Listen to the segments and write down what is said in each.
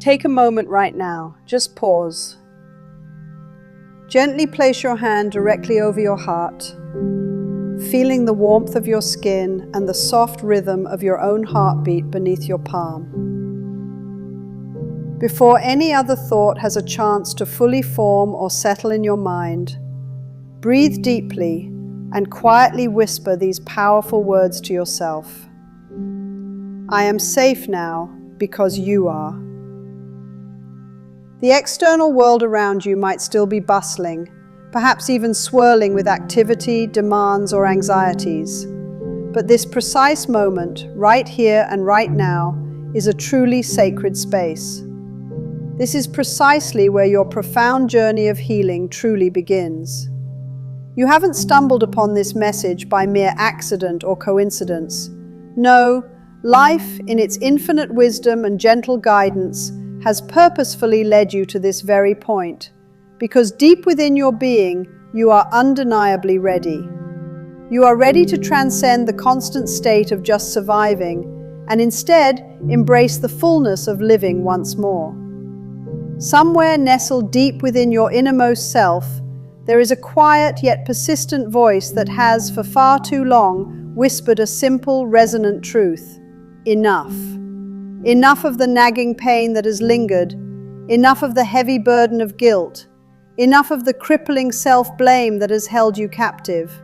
Take a moment right now, just pause. Gently place your hand directly over your heart, feeling the warmth of your skin and the soft rhythm of your own heartbeat beneath your palm. Before any other thought has a chance to fully form or settle in your mind, breathe deeply and quietly whisper these powerful words to yourself. I am safe now because you are. The external world around you might still be bustling, perhaps even swirling with activity, demands, or anxieties. But this precise moment, right here and right now, is a truly sacred space. This is precisely where your profound journey of healing truly begins. You haven't stumbled upon this message by mere accident or coincidence. No, life, in its infinite wisdom and gentle guidance, has purposefully led you to this very point, because deep within your being, you are undeniably ready. You are ready to transcend the constant state of just surviving and instead embrace the fullness of living once more. Somewhere nestled deep within your innermost self, there is a quiet yet persistent voice that has, for far too long, whispered a simple, resonant truth: enough. Enough of the nagging pain that has lingered, enough of the heavy burden of guilt, enough of the crippling self-blame that has held you captive.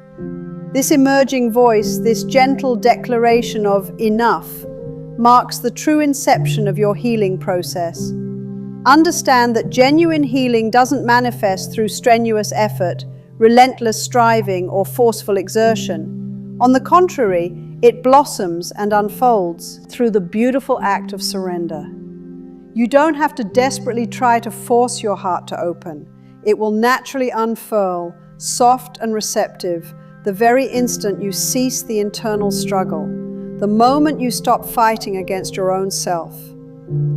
This emerging voice, this gentle declaration of enough, marks the true inception of your healing process. Understand that genuine healing doesn't manifest through strenuous effort, relentless striving, or forceful exertion. On the contrary, it blossoms and unfolds through the beautiful act of surrender. You don't have to desperately try to force your heart to open. It will naturally unfurl, soft and receptive, the very instant you cease the internal struggle, the moment you stop fighting against your own self.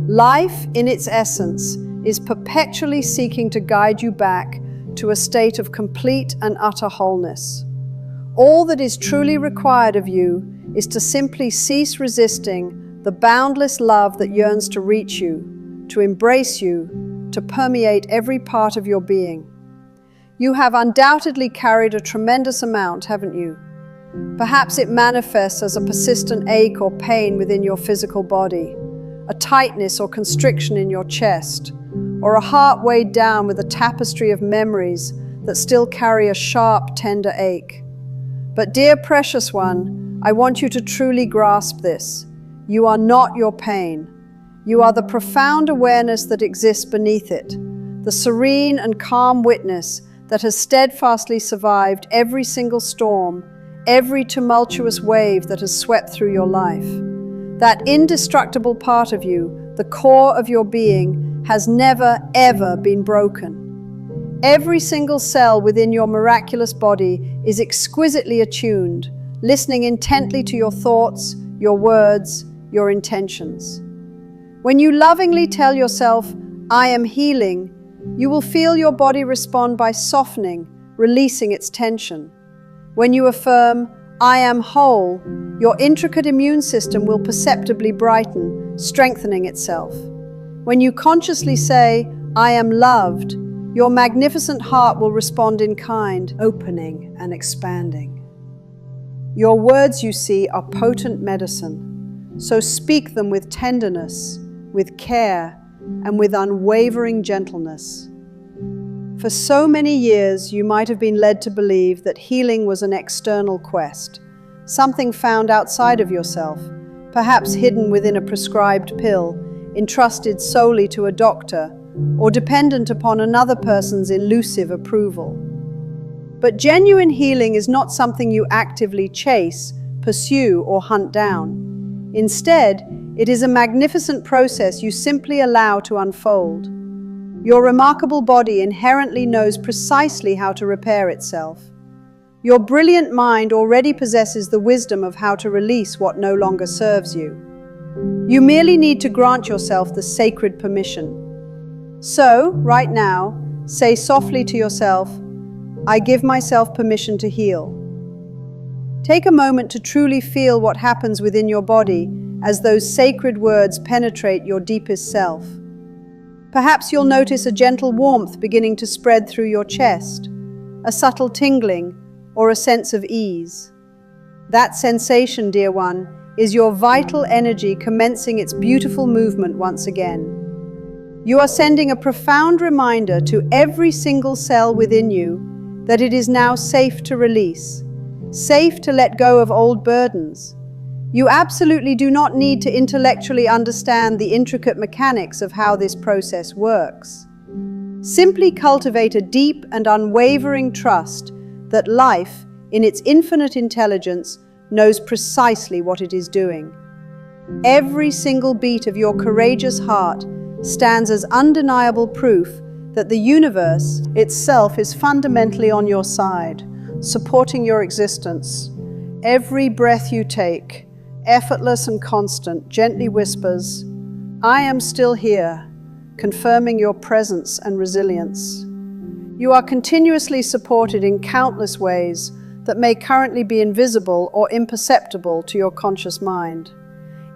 Life, in its essence, is perpetually seeking to guide you back to a state of complete and utter wholeness. All that is truly required of you is to simply cease resisting the boundless love that yearns to reach you, to embrace you, to permeate every part of your being. You have undoubtedly carried a tremendous amount, haven't you? Perhaps it manifests as a persistent ache or pain within your physical body, a tightness or constriction in your chest, or a heart weighed down with a tapestry of memories that still carry a sharp, tender ache. But dear precious one, I want you to truly grasp this. You are not your pain. You are the profound awareness that exists beneath it, the serene and calm witness that has steadfastly survived every single storm, every tumultuous wave that has swept through your life. That indestructible part of you, the core of your being, has never, ever been broken. Every single cell within your miraculous body is exquisitely attuned, listening intently to your thoughts, your words, your intentions. When you lovingly tell yourself, I am healing, you will feel your body respond by softening, releasing its tension. When you affirm, I am whole, your intricate immune system will perceptibly brighten, strengthening itself. When you consciously say, I am loved, your magnificent heart will respond in kind, opening and expanding. Your words, you see, are potent medicine, so speak them with tenderness, with care, and with unwavering gentleness. For so many years, you might have been led to believe that healing was an external quest, something found outside of yourself, perhaps hidden within a prescribed pill, entrusted solely to a doctor, or dependent upon another person's elusive approval. But genuine healing is not something you actively chase, pursue, or hunt down. Instead, it is a magnificent process you simply allow to unfold. Your remarkable body inherently knows precisely how to repair itself. Your brilliant mind already possesses the wisdom of how to release what no longer serves you. You merely need to grant yourself the sacred permission. So, right now, say softly to yourself, I give myself permission to heal. Take a moment to truly feel what happens within your body as those sacred words penetrate your deepest self. Perhaps you'll notice a gentle warmth beginning to spread through your chest, a subtle tingling, or a sense of ease. That sensation, dear one, is your vital energy commencing its beautiful movement once again. You are sending a profound reminder to every single cell within you that it is now safe to release, safe to let go of old burdens. You absolutely do not need to intellectually understand the intricate mechanics of how this process works. Simply cultivate a deep and unwavering trust that life, in its infinite intelligence, knows precisely what it is doing. Every single beat of your courageous heart stands as undeniable proof that the universe itself is fundamentally on your side, supporting your existence. Every breath you take, effortless and constant, gently whispers, "I am still here," confirming your presence and resilience. You are continuously supported in countless ways that may currently be invisible or imperceptible to your conscious mind.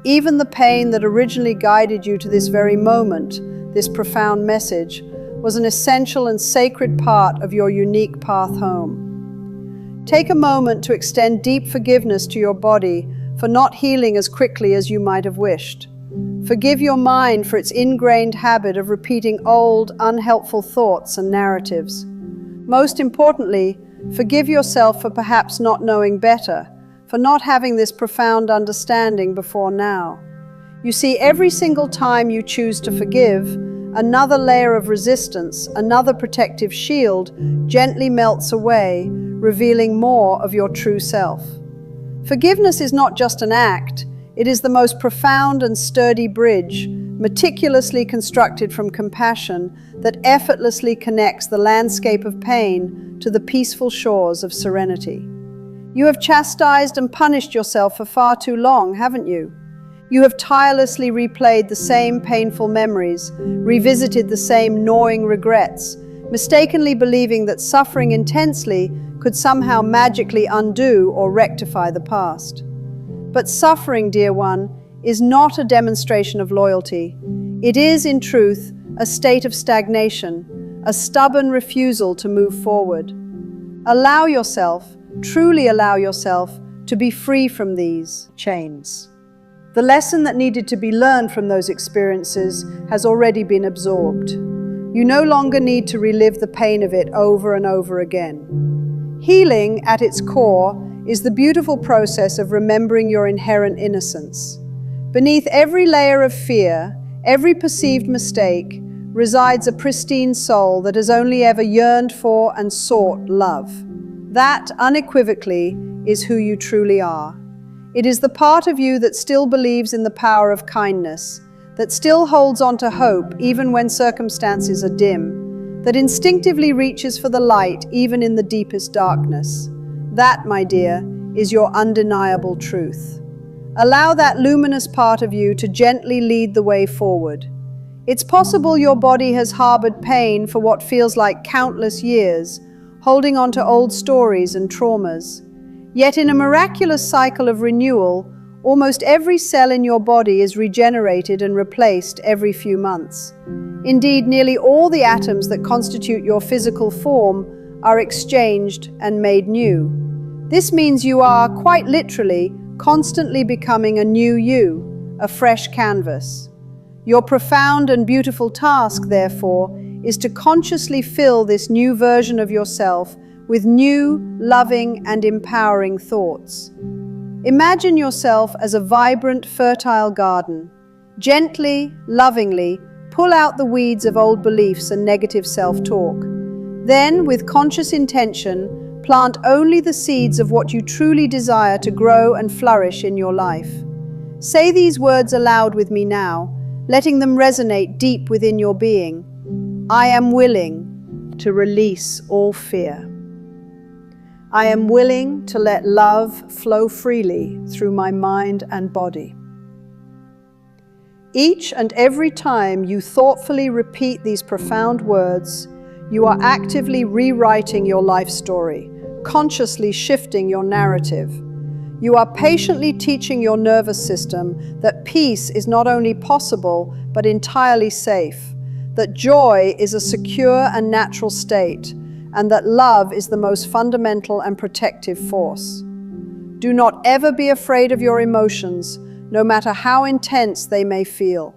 Even the pain that originally guided you to this very moment, this profound message, was an essential and sacred part of your unique path home. Take a moment to extend deep forgiveness to your body for not healing as quickly as you might have wished. Forgive your mind for its ingrained habit of repeating old, unhelpful thoughts and narratives. Most importantly, forgive yourself for perhaps not knowing better, for not having this profound understanding before now. You see, every single time you choose to forgive, another layer of resistance, another protective shield, gently melts away, revealing more of your true self. Forgiveness is not just an act, it is the most profound and sturdy bridge, meticulously constructed from compassion, that effortlessly connects the landscape of pain to the peaceful shores of serenity. You have chastised and punished yourself for far too long, haven't you? You have tirelessly replayed the same painful memories, revisited the same gnawing regrets, mistakenly believing that suffering intensely could somehow magically undo or rectify the past. But suffering, dear one, is not a demonstration of loyalty. It is, in truth, a state of stagnation, a stubborn refusal to move forward. Allow yourself, truly allow yourself, to be free from these chains. The lesson that needed to be learned from those experiences has already been absorbed. You no longer need to relive the pain of it over and over again. Healing, at its core, is the beautiful process of remembering your inherent innocence. Beneath every layer of fear, every perceived mistake, resides a pristine soul that has only ever yearned for and sought love. That, unequivocally, is who you truly are. It is the part of you that still believes in the power of kindness, that still holds on to hope even when circumstances are dim, that instinctively reaches for the light even in the deepest darkness. That, my dear, is your undeniable truth. Allow that luminous part of you to gently lead the way forward. It's possible your body has harbored pain for what feels like countless years, holding on to old stories and traumas. Yet in a miraculous cycle of renewal, almost every cell in your body is regenerated and replaced every few months. Indeed, nearly all the atoms that constitute your physical form are exchanged and made new. This means you are, quite literally, constantly becoming a new you, a fresh canvas. Your profound and beautiful task, therefore, is to consciously fill this new version of yourself with new, loving, and empowering thoughts. Imagine yourself as a vibrant, fertile garden. Gently, lovingly, pull out the weeds of old beliefs and negative self-talk. Then, with conscious intention, plant only the seeds of what you truly desire to grow and flourish in your life. Say these words aloud with me now, letting them resonate deep within your being. I am willing to release all fear. I am willing to let love flow freely through my mind and body. Each and every time you thoughtfully repeat these profound words, you are actively rewriting your life story, consciously shifting your narrative. You are patiently teaching your nervous system that peace is not only possible, but entirely safe, that joy is a secure and natural state, and that love is the most fundamental and protective force. Do not ever be afraid of your emotions, no matter how intense they may feel.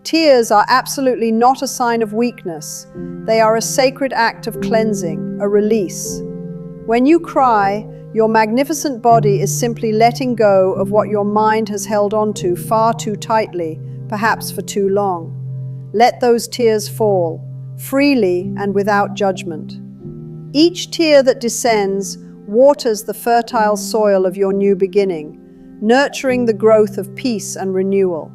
Tears are absolutely not a sign of weakness. They are a sacred act of cleansing, a release. When you cry, your magnificent body is simply letting go of what your mind has held onto far too tightly, perhaps for too long. Let those tears fall, freely and without judgment. Each tear that descends waters the fertile soil of your new beginning, nurturing the growth of peace and renewal.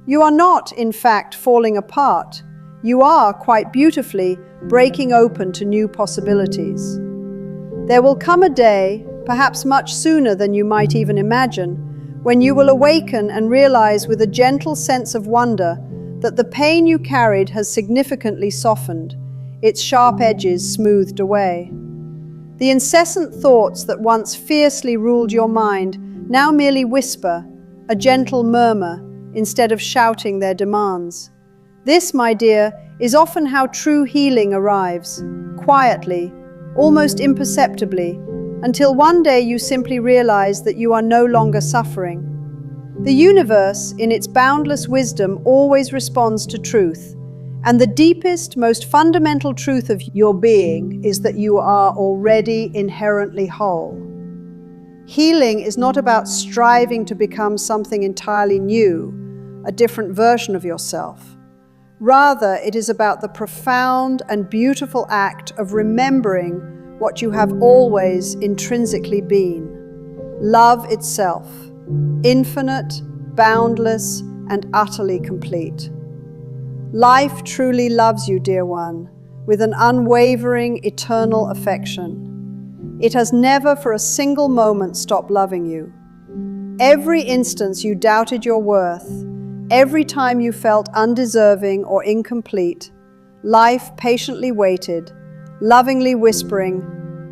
You are not, in fact, falling apart. You are, quite beautifully, breaking open to new possibilities. There will come a day, perhaps much sooner than you might even imagine, when you will awaken and realize with a gentle sense of wonder that the pain you carried has significantly softened, its sharp edges smoothed away. The incessant thoughts that once fiercely ruled your mind now merely whisper, a gentle murmur, instead of shouting their demands. This, my dear, is often how true healing arrives, quietly, almost imperceptibly, until one day you simply realize that you are no longer suffering. The universe, in its boundless wisdom, always responds to truth, and the deepest, most fundamental truth of your being is that you are already inherently whole. Healing is not about striving to become something entirely new, a different version of yourself. Rather, it is about the profound and beautiful act of remembering what you have always intrinsically been: love itself, infinite, boundless, and utterly complete. Life truly loves you, dear one, with an unwavering, eternal affection. It has never for a single moment stopped loving you. Every instance you doubted your worth, every time you felt undeserving or incomplete, life patiently waited, lovingly whispering,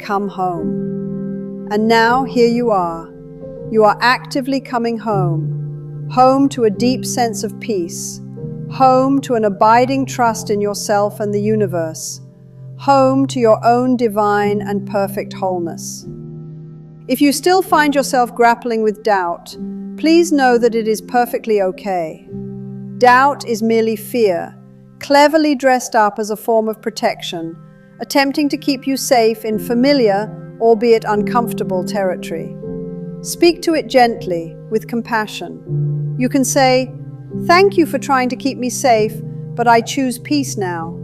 "Come home." And now here you are. You are actively coming home, home to a deep sense of peace, home to an abiding trust in yourself and the universe, home to your own divine and perfect wholeness. If you still find yourself grappling with doubt, please know that it is perfectly okay. Doubt is merely fear, cleverly dressed up as a form of protection, attempting to keep you safe in familiar, albeit uncomfortable territory. Speak to it gently, with compassion. You can say, "Thank you for trying to keep me safe, but I choose peace now."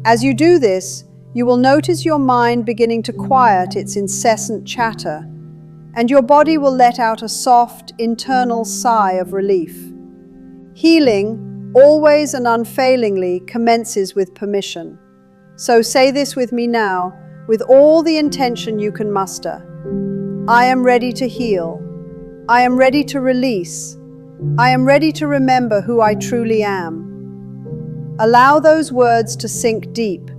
As you do this, you will notice your mind beginning to quiet its incessant chatter, and your body will let out a soft, internal sigh of relief. Healing, always and unfailingly, commences with permission. So say this with me now, with all the intention you can muster. I am ready to heal. I am ready to release. I am ready to remember who I truly am. Allow those words to sink deep,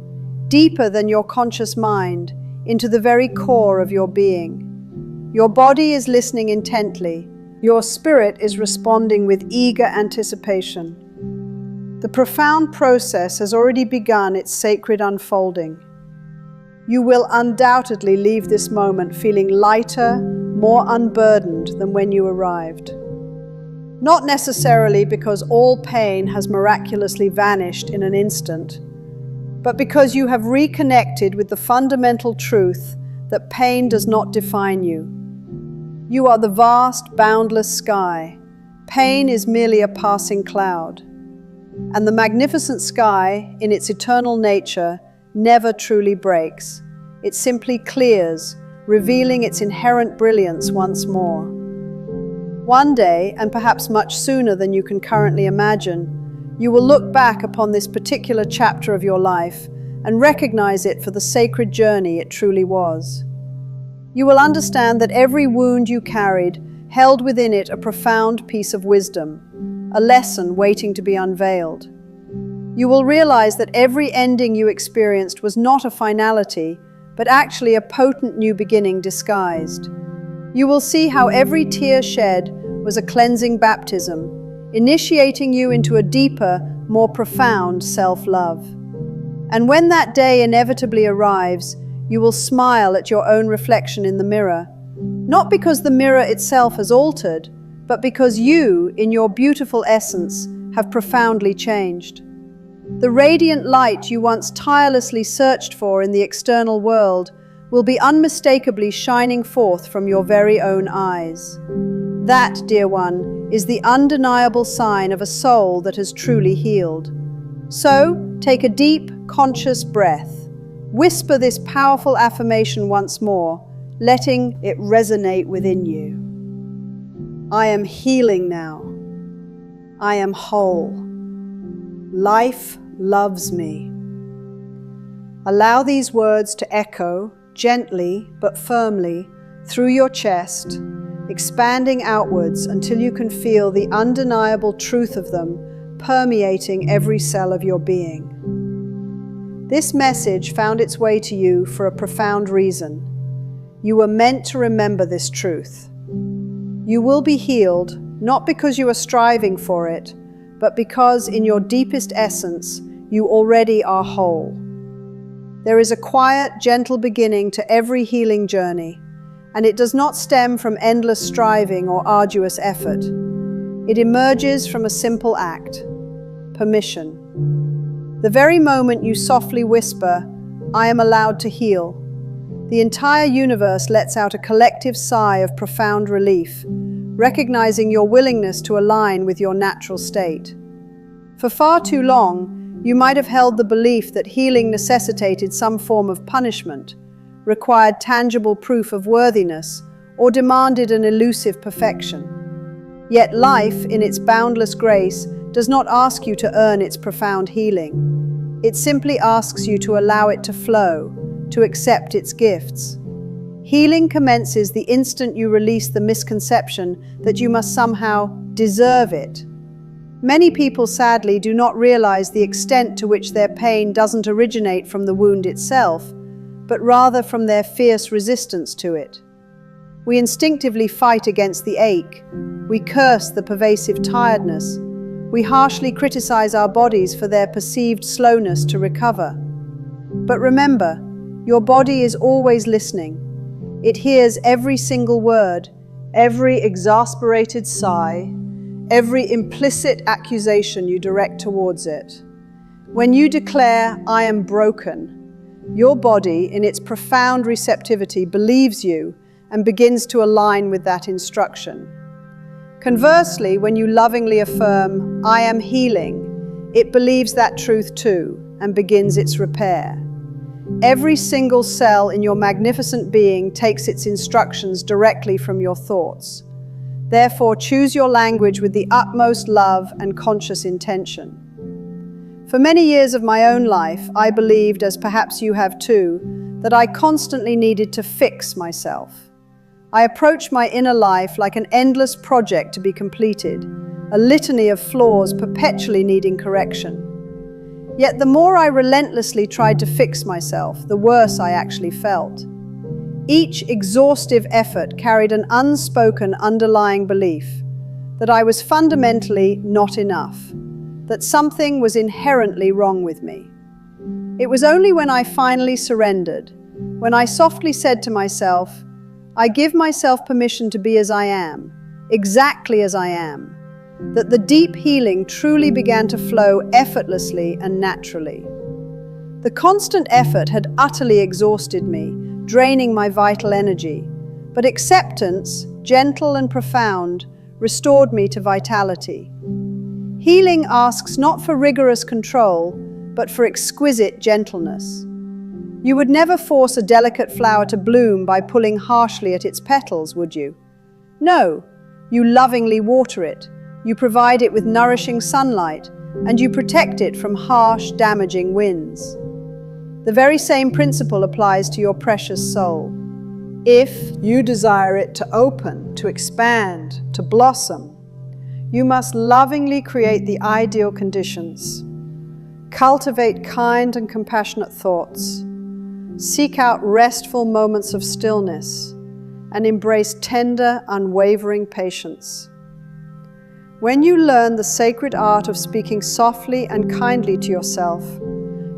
deeper than your conscious mind, into the very core of your being. Your body is listening intently. Your spirit is responding with eager anticipation. The profound process has already begun its sacred unfolding. You will undoubtedly leave this moment feeling lighter, more unburdened than when you arrived. Not necessarily because all pain has miraculously vanished in an instant, but because you have reconnected with the fundamental truth that pain does not define you. You are the vast, boundless sky. Pain is merely a passing cloud. And the magnificent sky, in its eternal nature, never truly breaks. It simply clears, revealing its inherent brilliance once more. One day, and perhaps much sooner than you can currently imagine, you will look back upon this particular chapter of your life and recognize it for the sacred journey it truly was. You will understand that every wound you carried held within it a profound piece of wisdom, a lesson waiting to be unveiled. You will realize that every ending you experienced was not a finality, but actually a potent new beginning disguised. You will see how every tear shed was a cleansing baptism, initiating you into a deeper, more profound self-love. And when that day inevitably arrives, you will smile at your own reflection in the mirror, not because the mirror itself has altered, but because you, in your beautiful essence, have profoundly changed. The radiant light you once tirelessly searched for in the external world will be unmistakably shining forth from your very own eyes. That, dear one, is the undeniable sign of a soul that has truly healed. So, take a deep, conscious breath. Whisper this powerful affirmation once more, letting it resonate within you. I am healing now. I am whole. Life loves me. Allow these words to echo gently but firmly through your chest, expanding outwards until you can feel the undeniable truth of them permeating every cell of your being. This message found its way to you for a profound reason. You were meant to remember this truth. You will be healed, not because you are striving for it, but because in your deepest essence, you already are whole. There is a quiet, gentle beginning to every healing journey, and it does not stem from endless striving or arduous effort. It emerges from a simple act: permission. The very moment you softly whisper, "I am allowed to heal," the entire universe lets out a collective sigh of profound relief, recognizing your willingness to align with your natural state. For far too long, you might have held the belief that healing necessitated some form of punishment, required tangible proof of worthiness, or demanded an elusive perfection. Yet life, in its boundless grace, does not ask you to earn its profound healing. It simply asks you to allow it to flow, to accept its gifts. Healing commences the instant you release the misconception that you must somehow deserve it. Many people, sadly, do not realize the extent to which their pain doesn't originate from the wound itself, but rather from their fierce resistance to it. We instinctively fight against the ache. We curse the pervasive tiredness. We harshly criticize our bodies for their perceived slowness to recover. But remember, your body is always listening. It hears every single word, every exasperated sigh, every implicit accusation you direct towards it. When you declare, "I am broken," your body, in its profound receptivity, believes you and begins to align with that instruction. Conversely, when you lovingly affirm, "I am healing," it believes that truth too and begins its repair. Every single cell in your magnificent being takes its instructions directly from your thoughts. Therefore, choose your language with the utmost love and conscious intention. For many years of my own life, I believed, as perhaps you have too, that I constantly needed to fix myself. I approached my inner life like an endless project to be completed, a litany of flaws perpetually needing correction. Yet the more I relentlessly tried to fix myself, the worse I actually felt. Each exhaustive effort carried an unspoken underlying belief that I was fundamentally not enough, that something was inherently wrong with me. It was only when I finally surrendered, when I softly said to myself, "I give myself permission to be as I am, exactly as I am," that the deep healing truly began to flow effortlessly and naturally. The constant effort had utterly exhausted me, draining my vital energy, but acceptance, gentle and profound, restored me to vitality. Healing asks not for rigorous control, but for exquisite gentleness. You would never force a delicate flower to bloom by pulling harshly at its petals, would you? No, you lovingly water it, you provide it with nourishing sunlight, and you protect it from harsh, damaging winds. The very same principle applies to your precious soul. If you desire it to open, to expand, to blossom, you must lovingly create the ideal conditions. Cultivate kind and compassionate thoughts. Seek out restful moments of stillness and embrace tender, unwavering patience. When you learn the sacred art of speaking softly and kindly to yourself,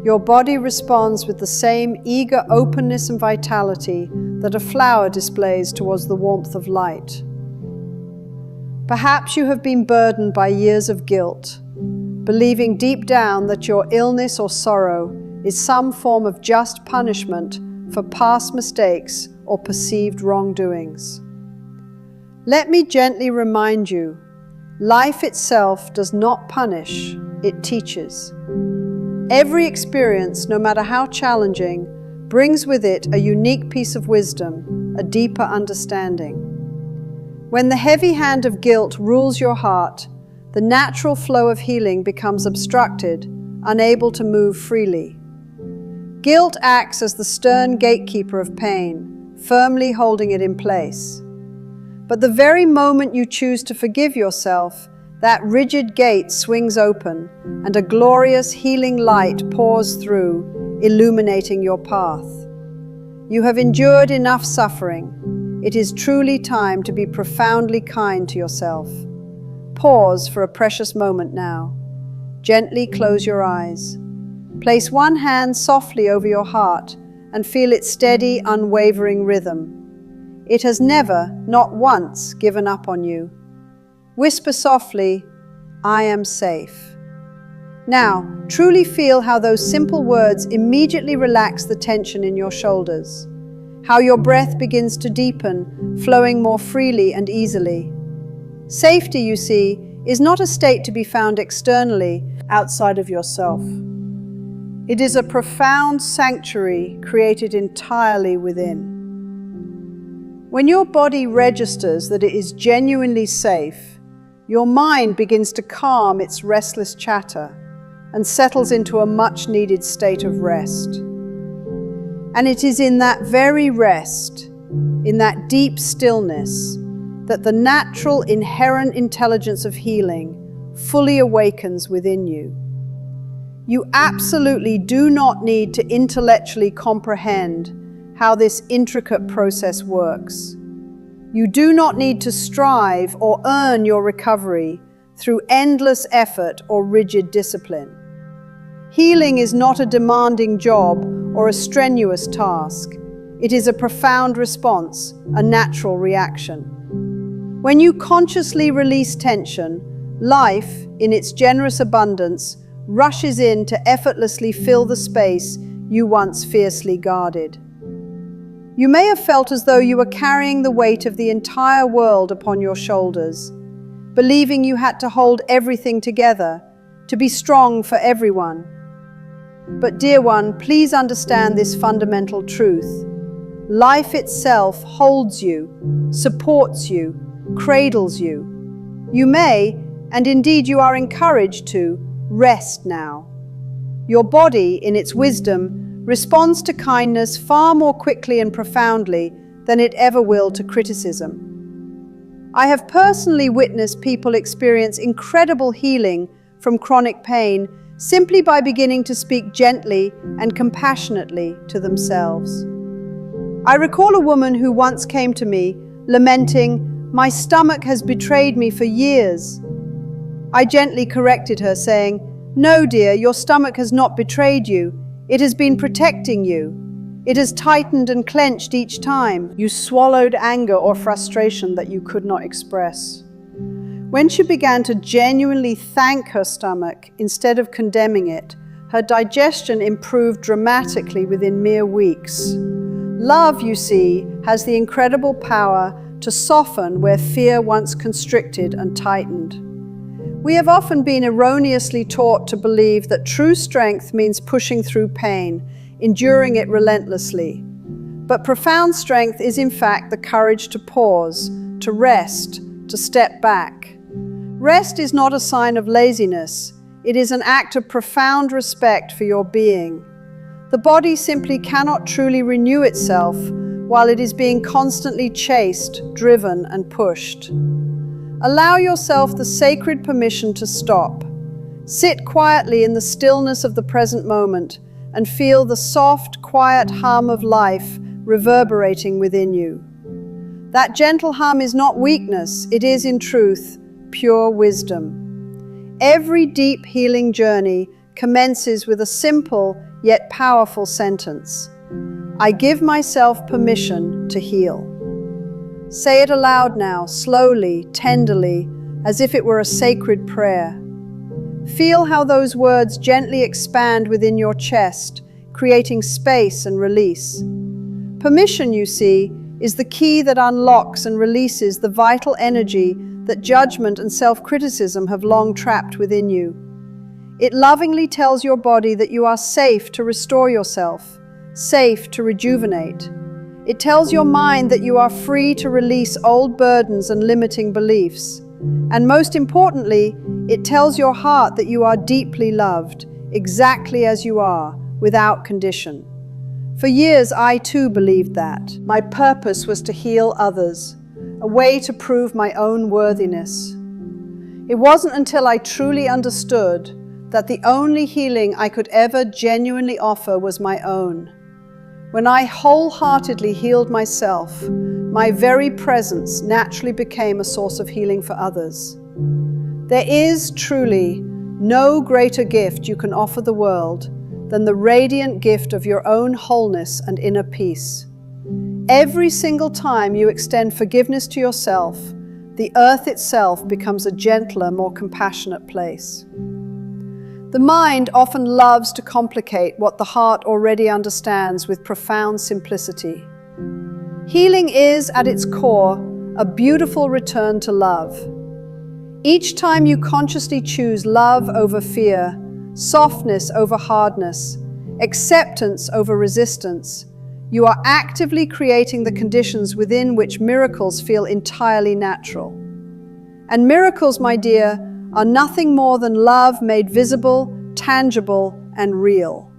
your body responds with the same eager openness and vitality that a flower displays towards the warmth of light. Perhaps you have been burdened by years of guilt, believing deep down that your illness or sorrow is some form of just punishment for past mistakes or perceived wrongdoings. Let me gently remind you, life itself does not punish, it teaches. Every experience, no matter how challenging, brings with it a unique piece of wisdom, a deeper understanding. When the heavy hand of guilt rules your heart, the natural flow of healing becomes obstructed, unable to move freely. Guilt acts as the stern gatekeeper of pain, firmly holding it in place. But the very moment you choose to forgive yourself, that rigid gate swings open and a glorious healing light pours through, illuminating your path. You have endured enough suffering. It is truly time to be profoundly kind to yourself. Pause for a precious moment now. Gently close your eyes. Place one hand softly over your heart and feel its steady, unwavering rhythm. It has never, not once, given up on you. Whisper softly, "I am safe." Now, truly feel how those simple words immediately relax the tension in your shoulders, how your breath begins to deepen, flowing more freely and easily. Safety, you see, is not a state to be found externally, outside of yourself. It is a profound sanctuary created entirely within. When your body registers that it is genuinely safe, your mind begins to calm its restless chatter and settles into a much-needed state of rest. And it is in that very rest, in that deep stillness, that the natural inherent intelligence of healing fully awakens within you. You absolutely do not need to intellectually comprehend how this intricate process works. You do not need to strive or earn your recovery through endless effort or rigid discipline. Healing is not a demanding job or a strenuous task. It is a profound response, a natural reaction. When you consciously release tension, life, in its generous abundance, rushes in to effortlessly fill the space you once fiercely guarded. You may have felt as though you were carrying the weight of the entire world upon your shoulders, believing you had to hold everything together, to be strong for everyone. But dear one, please understand this fundamental truth. Life itself holds you, supports you, cradles you. You may, and indeed you are encouraged to, rest now. Your body, in its wisdom, responds to kindness far more quickly and profoundly than it ever will to criticism. I have personally witnessed people experience incredible healing from chronic pain simply by beginning to speak gently and compassionately to themselves. I recall a woman who once came to me lamenting, "My stomach has betrayed me for years." I gently corrected her, saying, "No, dear, your stomach has not betrayed you. It has been protecting you. It has tightened and clenched each time you swallowed anger or frustration that you could not express." When she began to genuinely thank her stomach instead of condemning it, her digestion improved dramatically within mere weeks. Love, you see, has the incredible power to soften where fear once constricted and tightened. We have often been erroneously taught to believe that true strength means pushing through pain, enduring it relentlessly. But profound strength is in fact the courage to pause, to rest, to step back. Rest is not a sign of laziness. It is an act of profound respect for your being. The body simply cannot truly renew itself while it is being constantly chased, driven, and pushed. Allow yourself the sacred permission to stop. Sit quietly in the stillness of the present moment and feel the soft, quiet hum of life reverberating within you. That gentle hum is not weakness, it is in truth pure wisdom. Every deep healing journey commences with a simple yet powerful sentence. I give myself permission to heal. Say it aloud now, slowly, tenderly, as if it were a sacred prayer. Feel how those words gently expand within your chest, creating space and release. Permission, you see, is the key that unlocks and releases the vital energy that judgment and self-criticism have long trapped within you. It lovingly tells your body that you are safe to restore yourself, safe to rejuvenate. It tells your mind that you are free to release old burdens and limiting beliefs. And most importantly, it tells your heart that you are deeply loved, exactly as you are, without condition. For years, I too believed that. My purpose was to heal others, a way to prove my own worthiness. It wasn't until I truly understood that the only healing I could ever genuinely offer was my own. When I wholeheartedly healed myself, my very presence naturally became a source of healing for others. There is truly no greater gift you can offer the world than the radiant gift of your own wholeness and inner peace. Every single time you extend forgiveness to yourself, the earth itself becomes a gentler, more compassionate place. The mind often loves to complicate what the heart already understands with profound simplicity. Healing is, at its core, a beautiful return to love. Each time you consciously choose love over fear, softness over hardness, acceptance over resistance, you are actively creating the conditions within which miracles feel entirely natural. And miracles, my dear, are nothing more than love made visible, tangible, and real.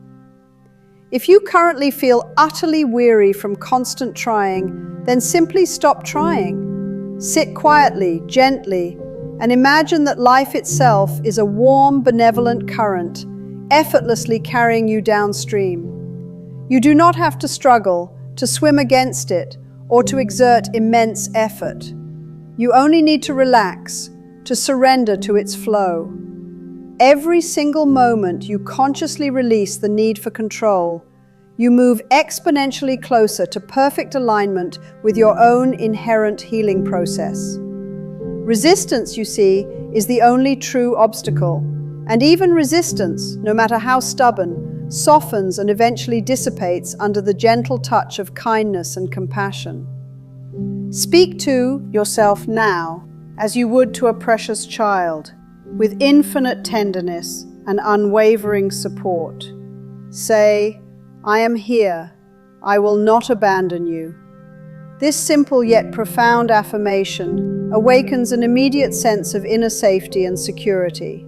If you currently feel utterly weary from constant trying, then simply stop trying. Sit quietly, gently, and imagine that life itself is a warm, benevolent current, effortlessly carrying you downstream. You do not have to struggle, to swim against it, or to exert immense effort. You only need to relax, to surrender to its flow. Every single moment you consciously release the need for control, you move exponentially closer to perfect alignment with your own inherent healing process. Resistance, you see, is the only true obstacle, and even resistance, no matter how stubborn, softens and eventually dissipates under the gentle touch of kindness and compassion. Speak to yourself now as you would to a precious child, with infinite tenderness and unwavering support. Say, I am here. I will not abandon you. This simple yet profound affirmation awakens an immediate sense of inner safety and security.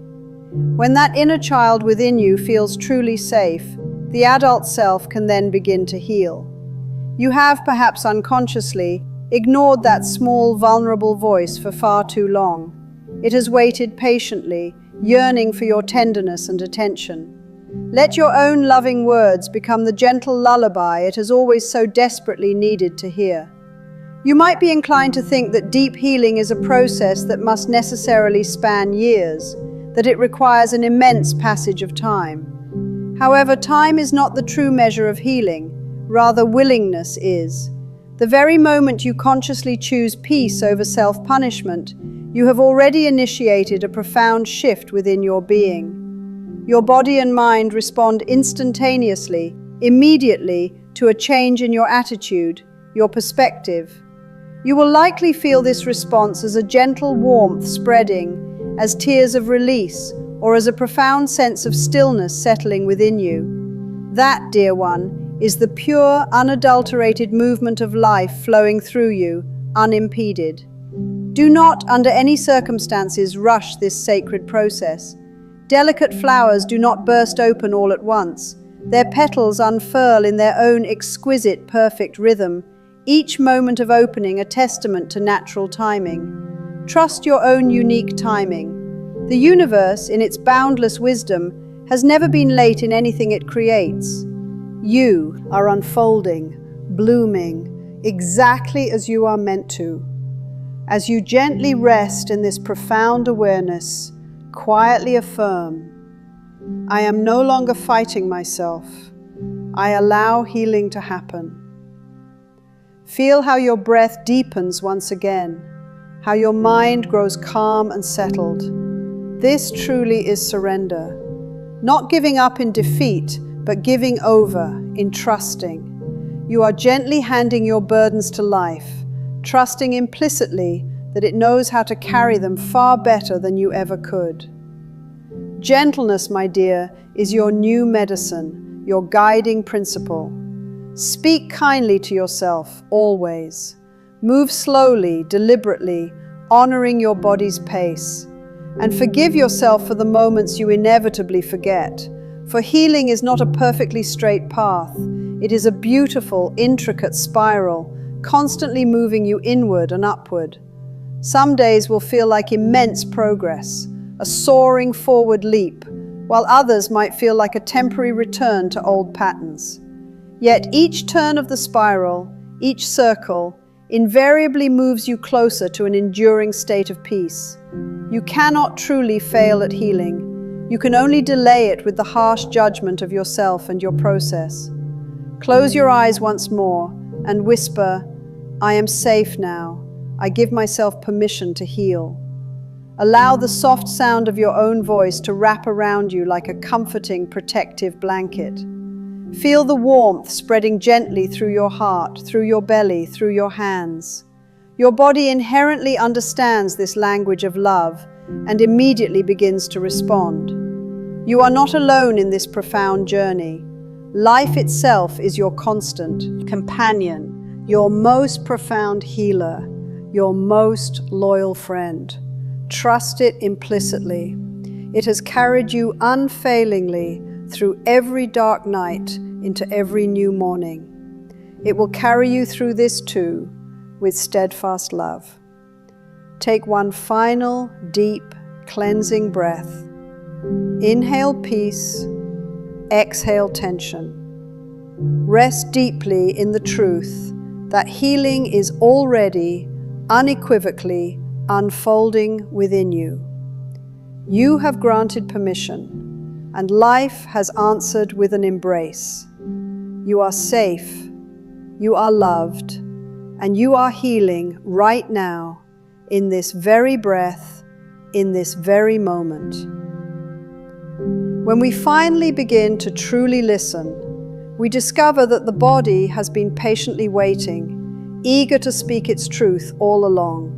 When that inner child within you feels truly safe, the adult self can then begin to heal. You have, perhaps unconsciously, ignored that small, vulnerable voice for far too long. It has waited patiently, yearning for your tenderness and attention. Let your own loving words become the gentle lullaby it has always so desperately needed to hear. You might be inclined to think that deep healing is a process that must necessarily span years, that it requires an immense passage of time. However, time is not the true measure of healing, rather willingness is. The very moment you consciously choose peace over self-punishment, you have already initiated a profound shift within your being. Your body and mind respond instantaneously, immediately, to a change in your attitude, your perspective. You will likely feel this response as a gentle warmth spreading, as tears of release, or as a profound sense of stillness settling within you. That, dear one, is the pure, unadulterated movement of life flowing through you, unimpeded. Do not, under any circumstances, rush this sacred process. Delicate flowers do not burst open all at once. Their petals unfurl in their own exquisite, perfect rhythm, each moment of opening a testament to natural timing. Trust your own unique timing. The universe, in its boundless wisdom, has never been late in anything it creates. You are unfolding, blooming, exactly as you are meant to. As you gently rest in this profound awareness, quietly affirm, I am no longer fighting myself. I allow healing to happen. Feel how your breath deepens once again, how your mind grows calm and settled. This truly is surrender. Not giving up in defeat, but giving over in trusting. You are gently handing your burdens to life, trusting implicitly that it knows how to carry them far better than you ever could. Gentleness, my dear, is your new medicine, your guiding principle. Speak kindly to yourself, always. Move slowly, deliberately, honoring your body's pace. And forgive yourself for the moments you inevitably forget. For healing is not a perfectly straight path. It is a beautiful, intricate spiral, constantly moving you inward and upward. Some days will feel like immense progress, a soaring forward leap, while others might feel like a temporary return to old patterns. Yet each turn of the spiral, each circle, invariably moves you closer to an enduring state of peace. You cannot truly fail at healing. You can only delay it with the harsh judgment of yourself and your process. Close your eyes once more and whisper, I am safe now. I give myself permission to heal. Allow the soft sound of your own voice to wrap around you like a comforting, protective blanket. Feel the warmth spreading gently through your heart, through your belly, through your hands. Your body inherently understands this language of love and immediately begins to respond. You are not alone in this profound journey. Life itself is your constant companion, your most profound healer, your most loyal friend. Trust it implicitly. It has carried you unfailingly through every dark night into every new morning. It will carry you through this too, with steadfast love. Take one final, deep, cleansing breath. Inhale peace, exhale tension. Rest deeply in the truth that healing is already, unequivocally, unfolding within you. You have granted permission, and life has answered with an embrace. You are safe, you are loved, and you are healing right now, in this very breath, in this very moment. When we finally begin to truly listen, we discover that the body has been patiently waiting, eager to speak its truth all along.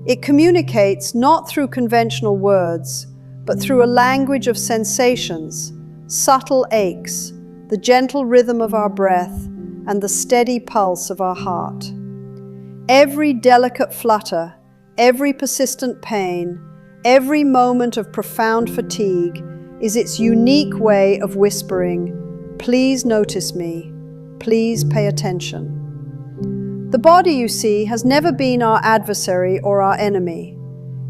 It communicates not through conventional words, but through a language of sensations, subtle aches, the gentle rhythm of our breath, and the steady pulse of our heart. Every delicate flutter, every persistent pain, every moment of profound fatigue is its unique way of whispering, please notice me, please pay attention. The body, you see, has never been our adversary or our enemy.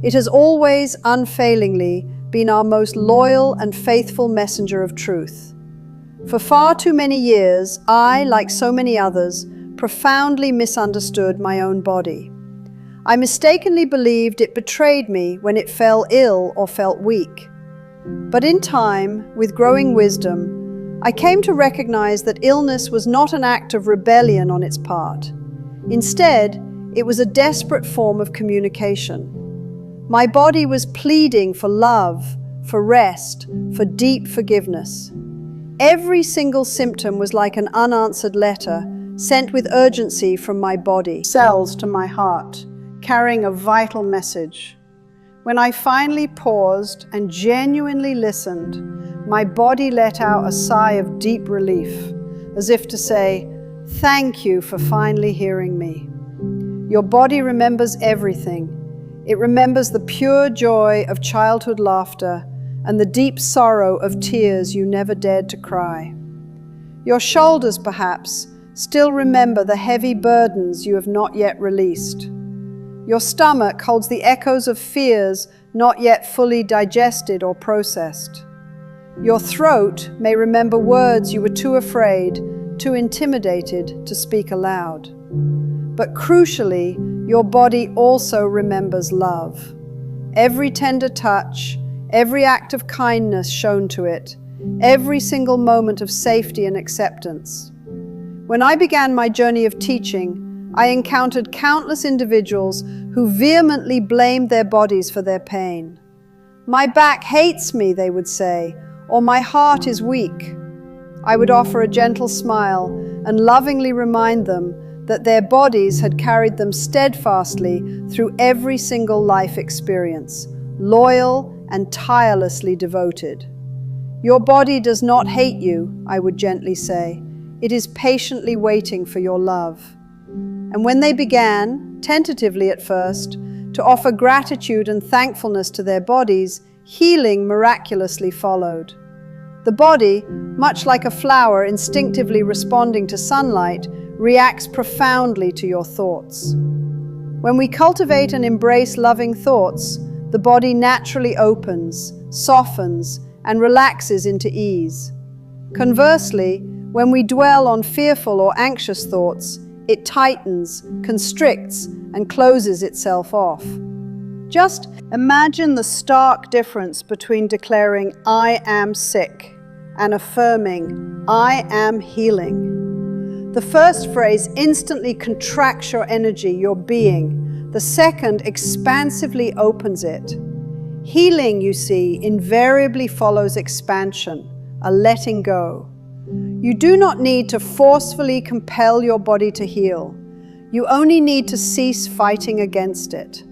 It has always, unfailingly, been our most loyal and faithful messenger of truth. For far too many years, I, like so many others, profoundly misunderstood my own body. I mistakenly believed it betrayed me when it fell ill or felt weak. But in time, with growing wisdom, I came to recognize that illness was not an act of rebellion on its part. Instead, it was a desperate form of communication. My body was pleading for love, for rest, for deep forgiveness. Every single symptom was like an unanswered letter sent with urgency from my body cells to my heart, carrying a vital message. When I finally paused and genuinely listened, my body let out a sigh of deep relief, as if to say, "Thank you for finally hearing me." Your body remembers everything. It remembers the pure joy of childhood laughter and the deep sorrow of tears you never dared to cry. Your shoulders, perhaps, still remember the heavy burdens you have not yet released. Your stomach holds the echoes of fears not yet fully digested or processed. Your throat may remember words you were too afraid, too intimidated to speak aloud. But crucially, your body also remembers love. Every tender touch, every act of kindness shown to it, every single moment of safety and acceptance. When I began my journey of teaching, I encountered countless individuals who vehemently blamed their bodies for their pain. "My back hates me," they would say, or "my heart is weak." I would offer a gentle smile and lovingly remind them that their bodies had carried them steadfastly through every single life experience, loyal and tirelessly devoted. "Your body does not hate you," I would gently say. "It is patiently waiting for your love." And when they began, tentatively at first, to offer gratitude and thankfulness to their bodies, healing miraculously followed. The body, much like a flower instinctively responding to sunlight, reacts profoundly to your thoughts. When we cultivate and embrace loving thoughts, the body naturally opens, softens, and relaxes into ease. Conversely, when we dwell on fearful or anxious thoughts, it tightens, constricts, and closes itself off. Just imagine the stark difference between declaring, "I am sick," and affirming, "I am healing." The first phrase instantly contracts your energy, your being. The second expansively opens it. Healing, you see, invariably follows expansion, a letting go. You do not need to forcefully compel your body to heal. You only need to cease fighting against it.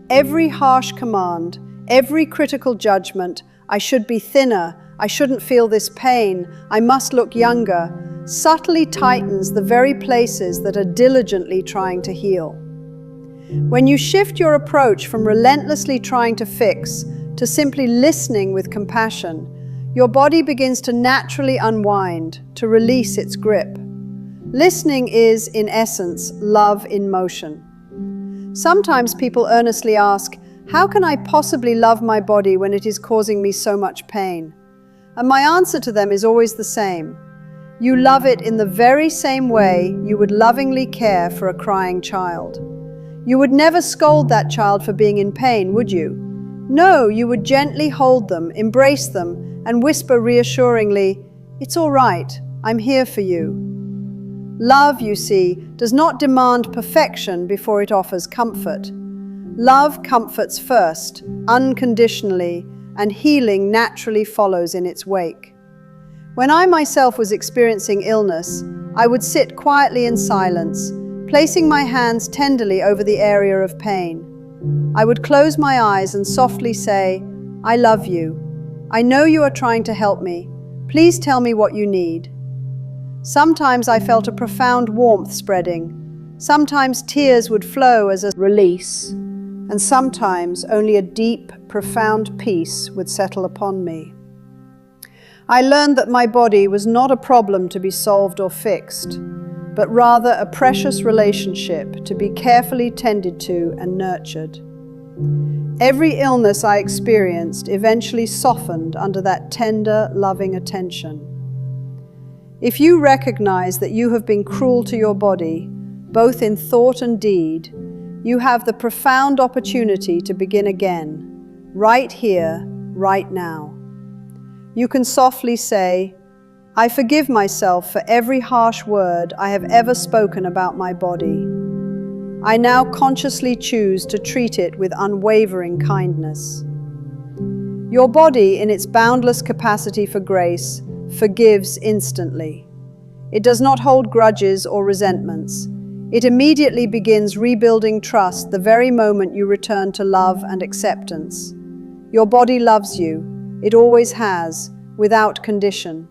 Every harsh command, every critical judgment, "I should be thinner," "I shouldn't feel this pain," "I must look younger," subtly tightens the very places that are diligently trying to heal. When you shift your approach from relentlessly trying to fix to simply listening with compassion, your body begins to naturally unwind, to release its grip. Listening is, in essence, love in motion. Sometimes people earnestly ask, "How can I possibly love my body when it is causing me so much pain?" And my answer to them is always the same. You love it in the very same way you would lovingly care for a crying child. You would never scold that child for being in pain, would you? No, you would gently hold them, embrace them, and whisper reassuringly, "It's all right, I'm here for you." Love, you see, does not demand perfection before it offers comfort. Love comforts first, unconditionally, and healing naturally follows in its wake. When I myself was experiencing illness, I would sit quietly in silence, placing my hands tenderly over the area of pain. I would close my eyes and softly say, "I love you. I know you are trying to help me. Please tell me what you need." Sometimes I felt a profound warmth spreading. Sometimes tears would flow as a release. And sometimes only a deep, profound peace would settle upon me. I learned that my body was not a problem to be solved or fixed, but rather a precious relationship to be carefully tended to and nurtured. Every illness I experienced eventually softened under that tender, loving attention. If you recognize that you have been cruel to your body, both in thought and deed, you have the profound opportunity to begin again, right here, right now. You can softly say, "I forgive myself for every harsh word I have ever spoken about my body. I now consciously choose to treat it with unwavering kindness." Your body, in its boundless capacity for grace, forgives instantly. It does not hold grudges or resentments. It immediately begins rebuilding trust the very moment you return to love and acceptance. Your body loves you. It always has, without condition.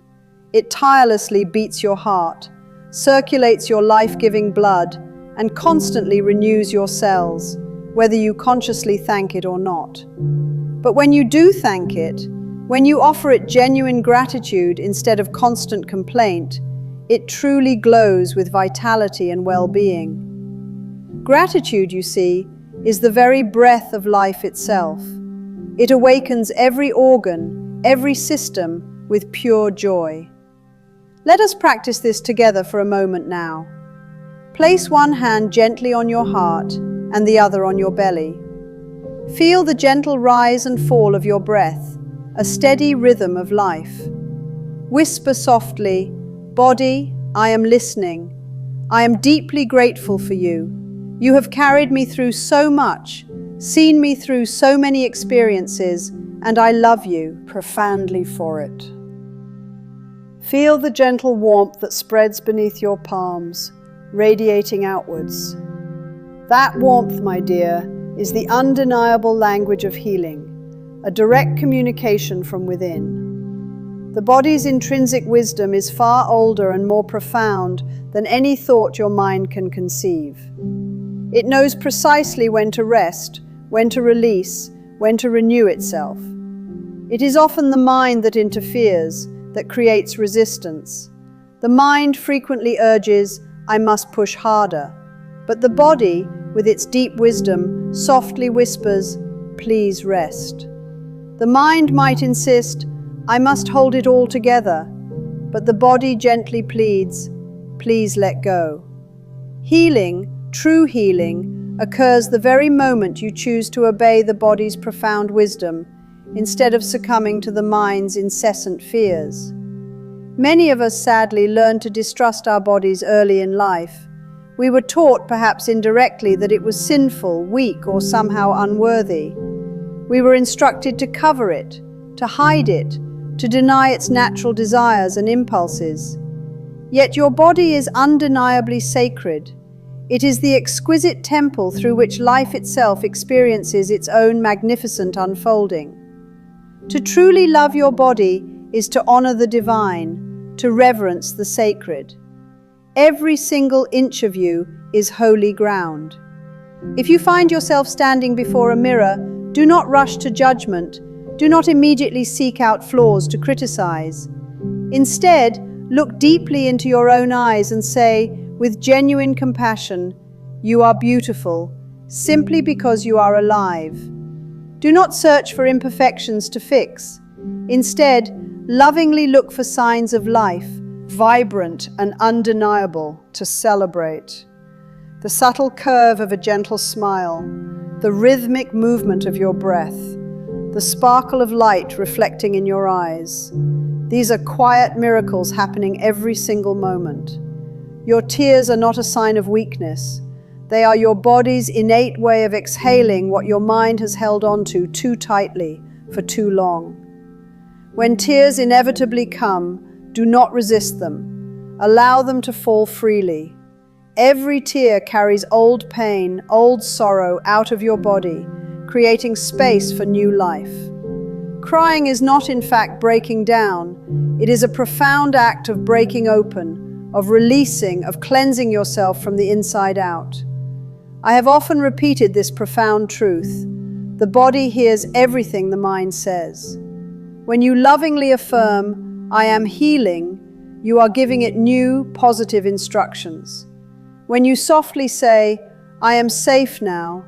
It tirelessly beats your heart, circulates your life-giving blood, and constantly renews your cells, whether you consciously thank it or not. But when you do thank it, when you offer it genuine gratitude instead of constant complaint, it truly glows with vitality and well-being. Gratitude, you see, is the very breath of life itself. It awakens every organ, every system with pure joy. Let us practice this together for a moment now. Place one hand gently on your heart and the other on your belly. Feel the gentle rise and fall of your breath, a steady rhythm of life. Whisper softly, "Body, I am listening. I am deeply grateful for you. You have carried me through so much, seen me through so many experiences, and I love you profoundly for it." Feel the gentle warmth that spreads beneath your palms, radiating outwards. That warmth, my dear, is the undeniable language of healing, a direct communication from within. The body's intrinsic wisdom is far older and more profound than any thought your mind can conceive. It knows precisely when to rest, when to release, when to renew itself. It is often the mind that interferes, that creates resistance. The mind frequently urges, "I must push harder," but the body, with its deep wisdom, softly whispers, "Please rest." The mind might insist, "I must hold it all together," but the body gently pleads, "Please let go." Healing, true healing, occurs the very moment you choose to obey the body's profound wisdom instead of succumbing to the mind's incessant fears. Many of us sadly learn to distrust our bodies early in life. We were taught, perhaps indirectly, that it was sinful, weak, or somehow unworthy. We were instructed to cover it, to hide it, to deny its natural desires and impulses. Yet your body is undeniably sacred. It is the exquisite temple through which life itself experiences its own magnificent unfolding. To truly love your body is to honor the divine, to reverence the sacred. Every single inch of you is holy ground. If you find yourself standing before a mirror, do not rush to judgment. Do not immediately seek out flaws to criticize. Instead, look deeply into your own eyes and say, with genuine compassion, "You are beautiful, simply because you are alive." Do not search for imperfections to fix. Instead, lovingly look for signs of life, vibrant and undeniable, to celebrate. The subtle curve of a gentle smile, the rhythmic movement of your breath, the sparkle of light reflecting in your eyes. These are quiet miracles happening every single moment. Your tears are not a sign of weakness. They are your body's innate way of exhaling what your mind has held onto too tightly for too long. When tears inevitably come, do not resist them. Allow them to fall freely. Every tear carries old pain, old sorrow out of your body, creating space for new life. Crying is not, in fact, breaking down. It is a profound act of breaking open, of releasing, of cleansing yourself from the inside out. I have often repeated this profound truth. The body hears everything the mind says. When you lovingly affirm, "I am healing," you are giving it new, positive instructions. When you softly say, "I am safe now,"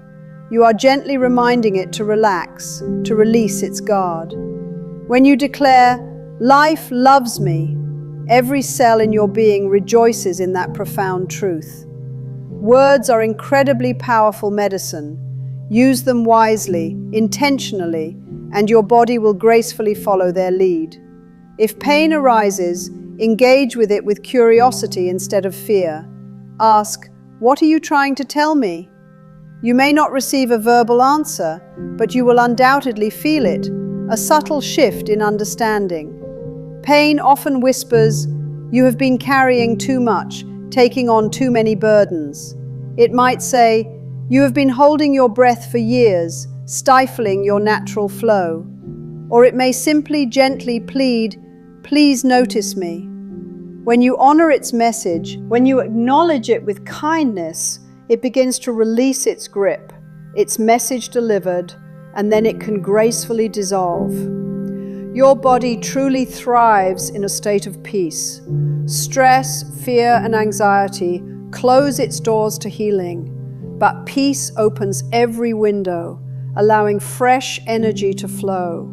you are gently reminding it to relax, to release its guard. When you declare, "Life loves me," every cell in your being rejoices in that profound truth. Words are incredibly powerful medicine. Use them wisely, intentionally, and your body will gracefully follow their lead. If pain arises, engage with it with curiosity instead of fear. Ask, "What are you trying to tell me?" You may not receive a verbal answer, but you will undoubtedly feel it, a subtle shift in understanding. Pain often whispers, "You have been carrying too much, taking on too many burdens." It might say, "You have been holding your breath for years, stifling your natural flow." Or it may simply gently plead, "Please notice me." When you honor its message, when you acknowledge it with kindness, it begins to release its grip, its message delivered, and then it can gracefully dissolve. Your body truly thrives in a state of peace. Stress, fear, and anxiety close its doors to healing, but peace opens every window, allowing fresh energy to flow.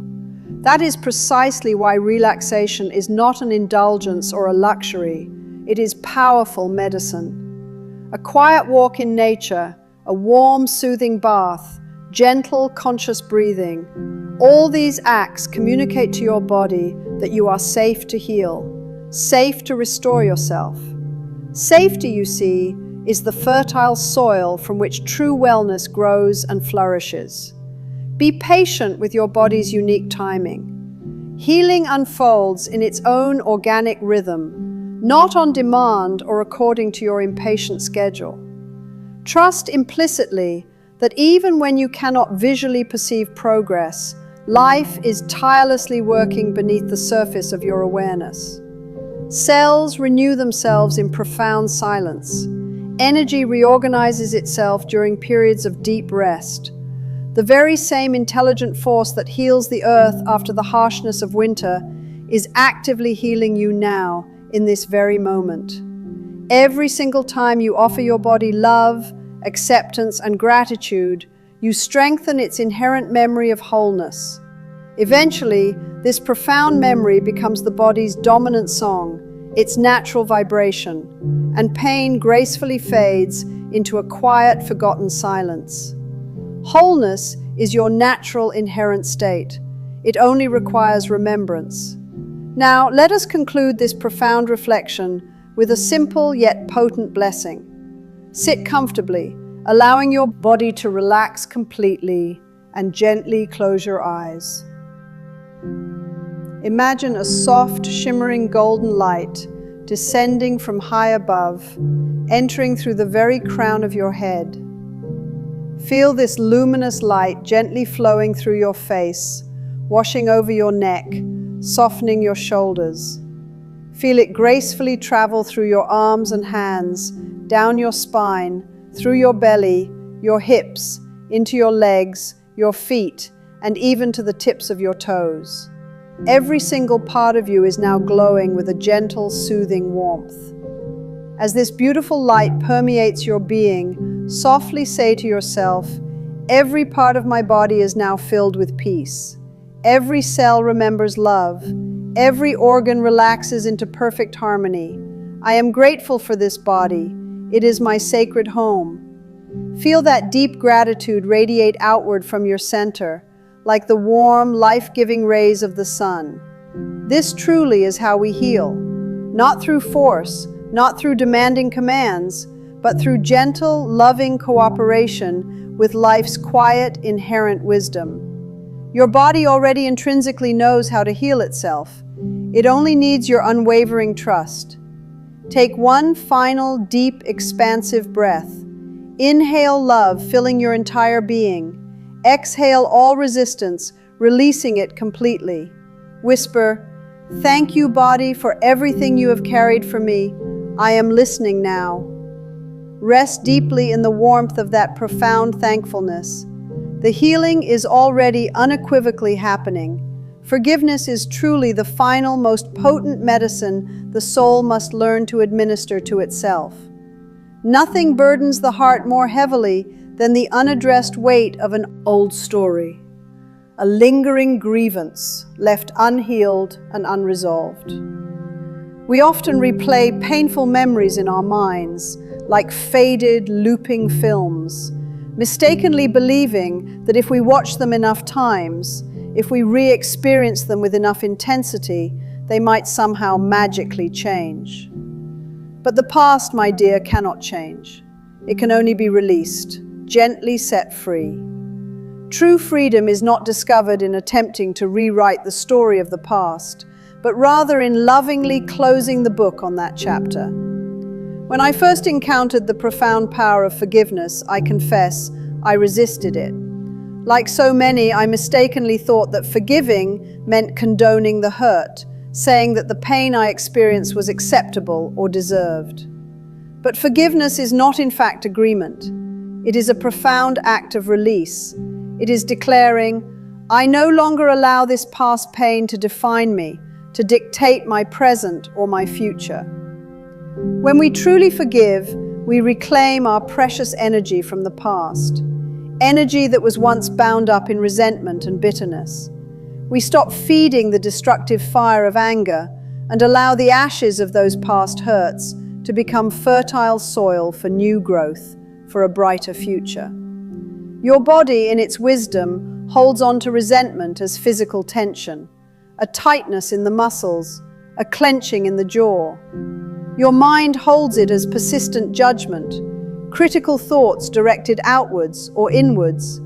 That is precisely why relaxation is not an indulgence or a luxury. It is powerful medicine. A quiet walk in nature, a warm, soothing bath, gentle, conscious breathing. All these acts communicate to your body that you are safe to heal, safe to restore yourself. Safety, you see, is the fertile soil from which true wellness grows and flourishes. Be patient with your body's unique timing. Healing unfolds in its own organic rhythm, not on demand or according to your impatient schedule. Trust implicitly that even when you cannot visually perceive progress, life is tirelessly working beneath the surface of your awareness. Cells renew themselves in profound silence. Energy reorganizes itself during periods of deep rest. The very same intelligent force that heals the earth after the harshness of winter is actively healing you now, in this very moment. Every single time you offer your body love, acceptance, and gratitude, you strengthen its inherent memory of wholeness. Eventually, this profound memory becomes the body's dominant song, its natural vibration, and pain gracefully fades into a quiet, forgotten silence. Wholeness is your natural inherent state. It only requires remembrance. Now, let us conclude this profound reflection with a simple yet potent blessing. Sit comfortably, allowing your body to relax completely, and gently close your eyes. Imagine a soft, shimmering golden light descending from high above, entering through the very crown of your head. Feel this luminous light gently flowing through your face, washing over your neck, softening your shoulders. Feel it gracefully travel through your arms and hands, down your spine, through your belly, your hips, into your legs, your feet, and even to the tips of your toes. Every single part of you is now glowing with a gentle, soothing warmth. As this beautiful light permeates your being, softly say to yourself, "Every part of my body is now filled with peace. Every cell remembers love. Every organ relaxes into perfect harmony. I am grateful for this body. It is my sacred home." Feel that deep gratitude radiate outward from your center, like the warm, life-giving rays of the sun. This truly is how we heal, not through force, not through demanding commands, but through gentle, loving cooperation with life's quiet, inherent wisdom. Your body already intrinsically knows how to heal itself. It only needs your unwavering trust. Take one final, deep, expansive breath. Inhale love, filling your entire being. Exhale all resistance, releasing it completely. Whisper, "Thank you, body, for everything you have carried for me. I am listening now." Rest deeply in the warmth of that profound thankfulness. The healing is already unequivocally happening. Forgiveness is truly the final, most potent medicine the soul must learn to administer to itself. Nothing burdens the heart more heavily than the unaddressed weight of an old story, a lingering grievance left unhealed and unresolved. We often replay painful memories in our minds, like faded, looping films, mistakenly believing that if we watch them enough times, if we re-experience them with enough intensity, they might somehow magically change. But the past, my dear, cannot change. It can only be released, gently set free. True freedom is not discovered in attempting to rewrite the story of the past, but rather in lovingly closing the book on that chapter. When I first encountered the profound power of forgiveness, I confess, I resisted it. Like so many, I mistakenly thought that forgiving meant condoning the hurt, saying that the pain I experienced was acceptable or deserved. But forgiveness is not in fact agreement. It is a profound act of release. It is declaring, I no longer allow this past pain to define me, to dictate my present or my future. When we truly forgive, we reclaim our precious energy from the past, energy that was once bound up in resentment and bitterness. We stop feeding the destructive fire of anger and allow the ashes of those past hurts to become fertile soil for new growth, for a brighter future. Your body, in its wisdom, holds on to resentment as physical tension, a tightness in the muscles, a clenching in the jaw. Your mind holds it as persistent judgment, critical thoughts directed outwards or inwards.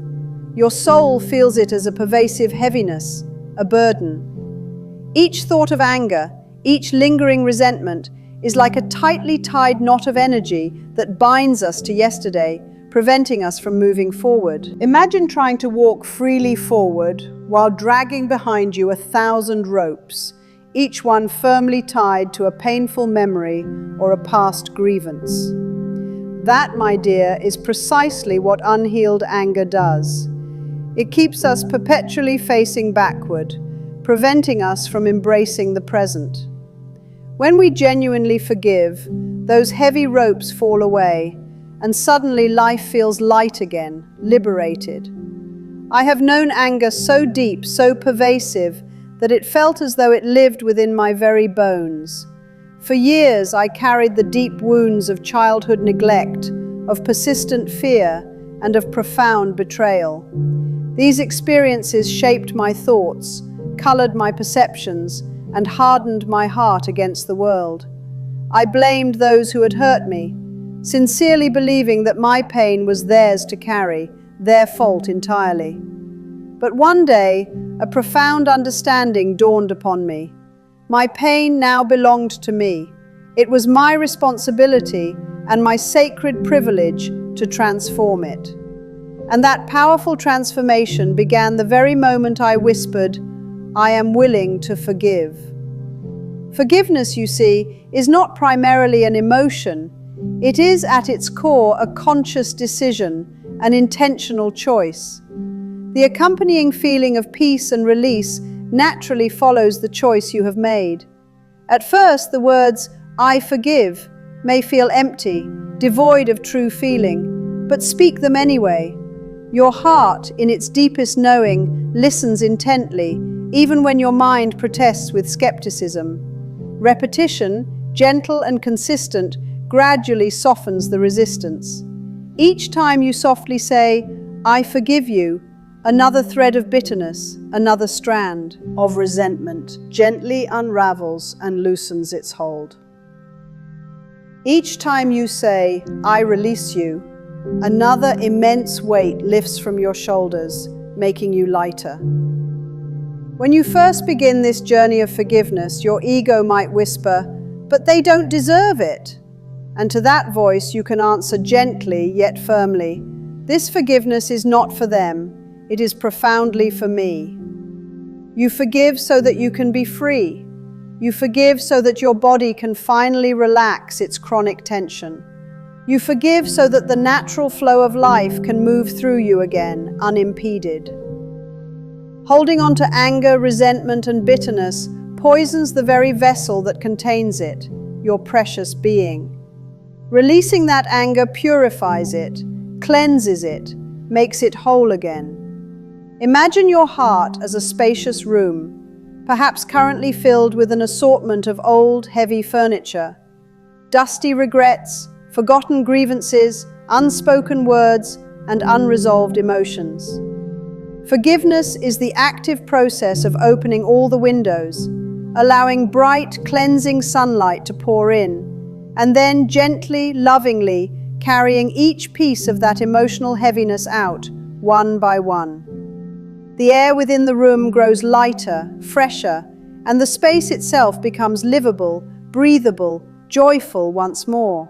Your soul feels it as a pervasive heaviness, a burden. Each thought of anger, each lingering resentment, is like a tightly tied knot of energy that binds us to yesterday, preventing us from moving forward. Imagine trying to walk freely forward while dragging behind you 1,000 ropes, each one firmly tied to a painful memory or a past grievance. That, my dear, is precisely what unhealed anger does. It keeps us perpetually facing backward, preventing us from embracing the present. When we genuinely forgive, those heavy ropes fall away, and suddenly life feels light again, liberated. I have known anger so deep, so pervasive, that it felt as though it lived within my very bones. For years, I carried the deep wounds of childhood neglect, of persistent fear, and of profound betrayal. These experiences shaped my thoughts, colored my perceptions, and hardened my heart against the world. I blamed those who had hurt me, sincerely believing that my pain was theirs to carry, their fault entirely. But one day, a profound understanding dawned upon me. My pain now belonged to me. It was my responsibility and my sacred privilege to transform it. And that powerful transformation began the very moment I whispered, "I am willing to forgive." Forgiveness, you see, is not primarily an emotion. It is at its core a conscious decision, an intentional choice. The accompanying feeling of peace and release naturally follows the choice you have made. At first, the words, "I forgive," may feel empty, devoid of true feeling, but speak them anyway. Your heart, in its deepest knowing, listens intently, even when your mind protests with skepticism. Repetition, gentle and consistent, gradually softens the resistance. Each time you softly say, "I forgive you," another thread of bitterness, another strand of resentment gently unravels and loosens its hold. Each time you say, "I release you," another immense weight lifts from your shoulders, making you lighter. When you first begin this journey of forgiveness, your ego might whisper, "But they don't deserve it." And to that voice you can answer gently yet firmly, "This forgiveness is not for them. It is profoundly for me." You forgive so that you can be free. You forgive so that your body can finally relax its chronic tension. You forgive so that the natural flow of life can move through you again, unimpeded. Holding on to anger, resentment, and bitterness poisons the very vessel that contains it, your precious being. Releasing that anger purifies it, cleanses it, makes it whole again. Imagine your heart as a spacious room, perhaps currently filled with an assortment of old, heavy furniture, dusty regrets, forgotten grievances, unspoken words, and unresolved emotions. Forgiveness is the active process of opening all the windows, allowing bright, cleansing sunlight to pour in, and then gently, lovingly carrying each piece of that emotional heaviness out, one by one. The air within the room grows lighter, fresher, and the space itself becomes livable, breathable, joyful once more.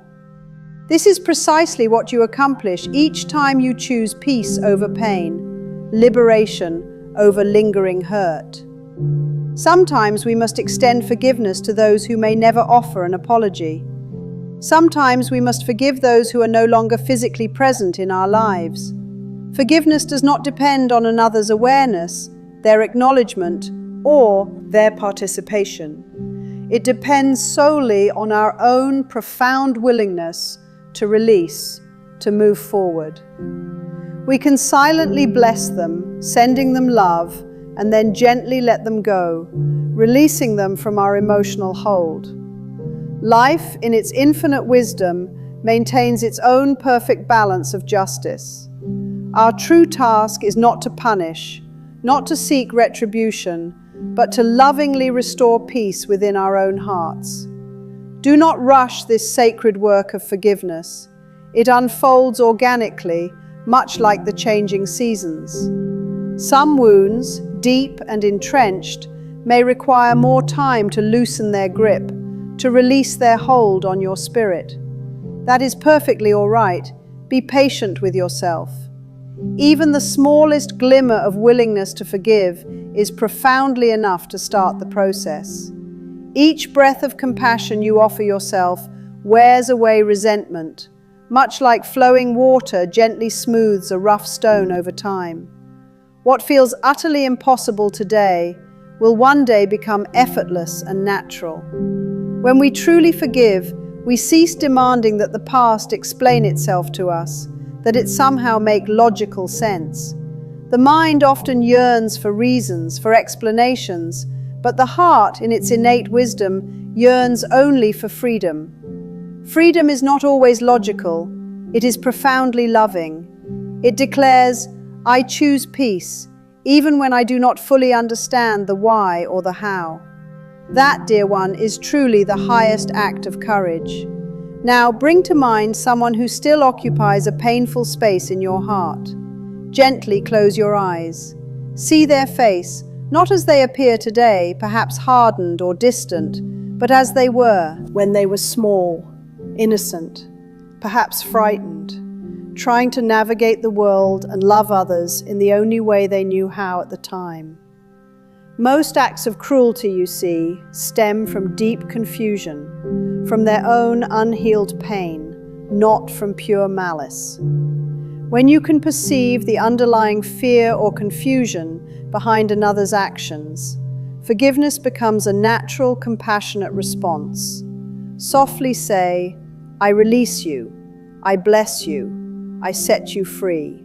This is precisely what you accomplish each time you choose peace over pain, liberation over lingering hurt. Sometimes we must extend forgiveness to those who may never offer an apology. Sometimes we must forgive those who are no longer physically present in our lives. Forgiveness does not depend on another's awareness, their acknowledgement, or their participation. It depends solely on our own profound willingness to release, to move forward. We can silently bless them, sending them love, and then gently let them go, releasing them from our emotional hold. Life, in its infinite wisdom, maintains its own perfect balance of justice. Our true task is not to punish, not to seek retribution, but to lovingly restore peace within our own hearts. Do not rush this sacred work of forgiveness. It unfolds organically, much like the changing seasons. Some wounds, deep and entrenched, may require more time to loosen their grip, to release their hold on your spirit. That is perfectly all right. Be patient with yourself. Even the smallest glimmer of willingness to forgive is profoundly enough to start the process. Each breath of compassion you offer yourself wears away resentment, much like flowing water gently smooths a rough stone over time. What feels utterly impossible today will one day become effortless and natural. When we truly forgive, we cease demanding that the past explain itself to us, that it somehow make logical sense. The mind often yearns for reasons, for explanations, but the heart, in its innate wisdom, yearns only for freedom. Freedom is not always logical, it is profoundly loving. It declares, I choose peace, even when I do not fully understand the why or the how. That, dear one, is truly the highest act of courage. Now bring to mind someone who still occupies a painful space in your heart. Gently close your eyes. See their face, not as they appear today, perhaps hardened or distant, but as they were when they were small, innocent, perhaps frightened, trying to navigate the world and love others in the only way they knew how at the time. Most acts of cruelty, you see, stem from deep confusion, from their own unhealed pain, not from pure malice. When you can perceive the underlying fear or confusion behind another's actions, forgiveness becomes a natural, compassionate response. Softly say, I release you, I bless you, I set you free.